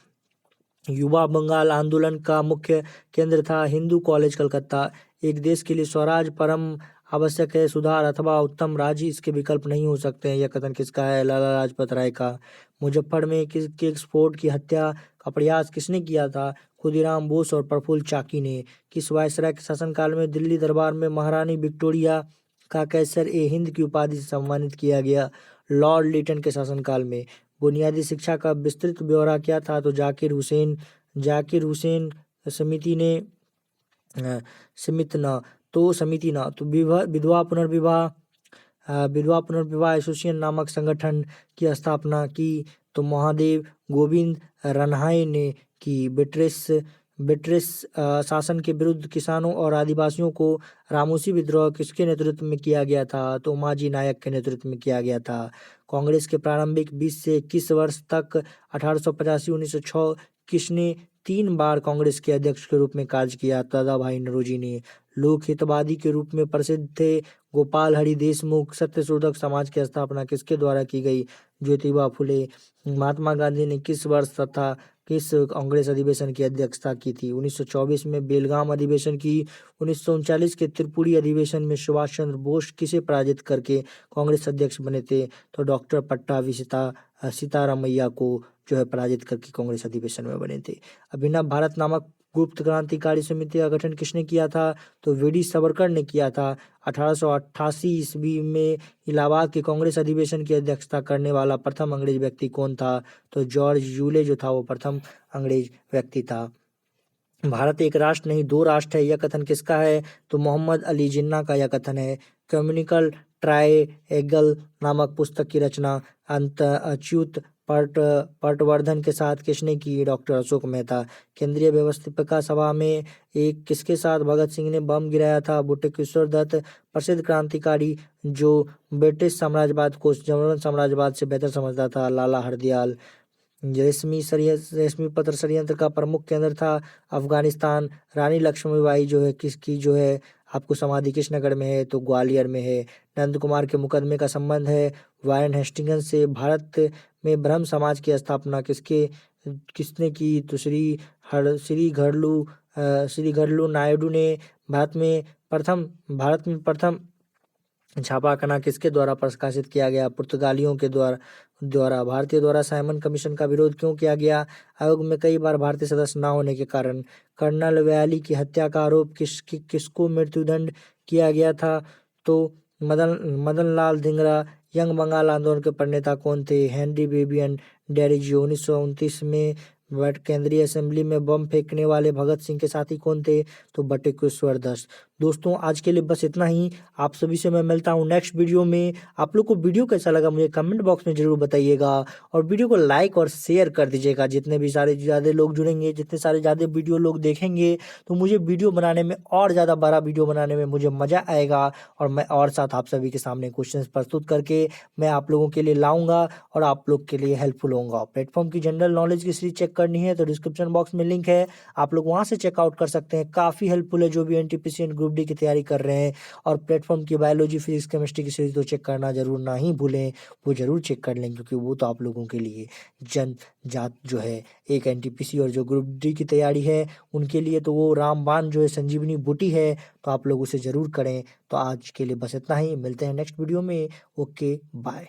युवा बंगाल आंदोलन का मुख्य केंद्र था हिंदू कॉलेज कलकत्ता। एक देश के लिए स्वराज परम आवश्यक है, सुधार अथवा उत्तम राज्य इसके विकल्प नहीं हो सकते हैं। यह कथन किसका है? लाला लाजपत राय का। मुजफ्फर में किसके स्फोट की हत्या का प्रयास किसने किया था? खुदीराम बोस और प्रफुल्ल चाकी ने। किस वायसराय के शासनकाल में दिल्ली दरबार में महारानी विक्टोरिया का कैसर ए हिंद की उपाधि से सम्मानित किया गया? लॉर्ड लिटन के शासनकाल में। बुनियादी शिक्षा का विस्तृत ब्यौरा क्या था? तो जाकिर हुसैन समिति न तो विधवा पुनर्विवाह एसोसिएशन नामक संगठन की स्थापना की? तो महादेव गोविंद रनहाई ने की। ब्रिटिश शासन के विरुद्ध किसानों और आदिवासियों को रामोसी विद्रोह किसके नेतृत्व में किया गया था? तो उमाजी नायक के नेतृत्व में किया गया था। कांग्रेस के प्रारंभिक 20 से 21 वर्ष तक 1885-1906 किसने 3 बार कांग्रेस के अध्यक्ष के रूप में कार्य किया? दादाभाई नौरोजी ने। लोक हितवादी के रूप में प्रसिद्ध थे गोपाल हरि देशमुख। सत्यशोधक समाज की स्थापना किसके द्वारा की गई? ज्योतिबा फुले। महात्मा गांधी ने किस वर्ष तथा किस कांग्रेस अधिवेशन की अध्यक्षता की थी? 1924 में बेलगाम अधिवेशन की। 1939 के त्रिपुरी अधिवेशन में सुभाष चंद्र बोस किसे पराजित करके कांग्रेस अध्यक्ष बने थे? तो डॉक्टर पट्टाभी सीतारामैया को जो है पराजित करके कांग्रेस अधिवेशन में बने थे। अभिनव भारत नामक गुप्त क्रांतिकारी समिति का गठन किसने किया था? तो वी.डी. सावरकर ने किया था। 1888 ईस्वी में इलाहाबाद के कांग्रेस अधिवेशन की अध्यक्षता करने वाला प्रथम अंग्रेज व्यक्ति कौन था? तो जॉर्ज यूले जो था वो प्रथम अंग्रेज व्यक्ति था। भारत एक राष्ट्र नहीं 2 राष्ट्र है, यह कथन किसका है? तो मोहम्मद अली जिन्ना का यह कथन है। कम्युनिकल ट्रायंगल नामक पुस्तक की रचना अच्युत पटवर्धन के साथ किसने की? डॉक्टर अशोक मेहता। केंद्रीय व्यवस्थापिका सभा में एक किसके साथ भगत सिंह ने बम गिराया था? बटुकेश्वर दत्त। प्रसिद्ध क्रांतिकारी जो ब्रिटिश साम्राज्यवाद को जर्मन साम्राज्यवाद से बेहतर समझता था? लाला हरदयाल। रेशमी पत्र षड्यंत्र का प्रमुख केंद्र था अफगानिस्तान। रानी लक्ष्मीबाई जो है किसकी जो है आपको समाधि किस नगर में है? तो ग्वालियर में है। नंद कुमार के मुकदमे का संबंध है वारेन हेस्टिंग्स से। भारत में ब्रह्म समाज की स्थापना किसने की? तो श्री घरलू नायडू ने। भारत में प्रथम छापाखाना किसके द्वारा प्रकाशित किया गया? पुर्तगालियों के द्वारा। भारतीय द्वारा साइमन कमीशन का विरोध क्यों किया गया? आयोग में कई बार भारतीय सदस्य न होने के कारण। कर्नल व्याली की हत्या का आरोप किसको मृत्युदंड किया गया था? तो मदन लाल धिंगरा। यंग बंगाल आंदोलन के प्रणेता कौन थे? Henry baby and Derozio. 1929 में केंद्रीय असेंबली में बम फेंकने वाले भगत सिंह के साथी कौन थे? तो बटुकेश्वर दत्त। दोस्तों आज के लिए बस इतना ही। आप सभी से मैं मिलता हूँ नेक्स्ट वीडियो में। आप लोग को वीडियो कैसा लगा मुझे कमेंट बॉक्स में जरूर बताइएगा और वीडियो को लाइक और शेयर कर दीजिएगा। जितने भी सारे ज़्यादा लोग जुड़ेंगे, जितने सारे ज़्यादा वीडियो लोग देखेंगे तो मुझे वीडियो बनाने में और ज़्यादा बड़ा वीडियो बनाने में मुझे मज़ा आएगा और मैं और साथ आप सभी के सामने क्वेश्चंस प्रस्तुत करके मैं आप लोगों के लिए लाऊंगा और आप लोग के लिए हेल्पफुल होऊंगा। प्लेटफॉर्म की जनरल नॉलेज की सीरीज चेक करनी है तो डिस्क्रिप्शन बॉक्स में लिंक है, आप लोग वहां से चेकआउट कर सकते हैं। काफ़ी हेल्पफुल है जो भी एनटीपीसी एंड ग्रुप डी की तैयारी कर रहे हैं। और प्लेटफॉर्म की बायोलॉजी फिजिक्स केमिस्ट्री की सीरीज तो चेक करना जरूर ना ही भूलें, वो जरूर चेक कर लें क्योंकि वो तो आप लोगों के लिए जन जात जो है एक एनटीपीसी और जो ग्रुप डी की तैयारी है उनके लिए तो वो रामबाण जो है संजीवनी बूटी है, तो आप लोग उसे जरूर करें। तो आज के लिए बस इतना ही, मिलते हैं नेक्स्ट वीडियो में। Okay bye.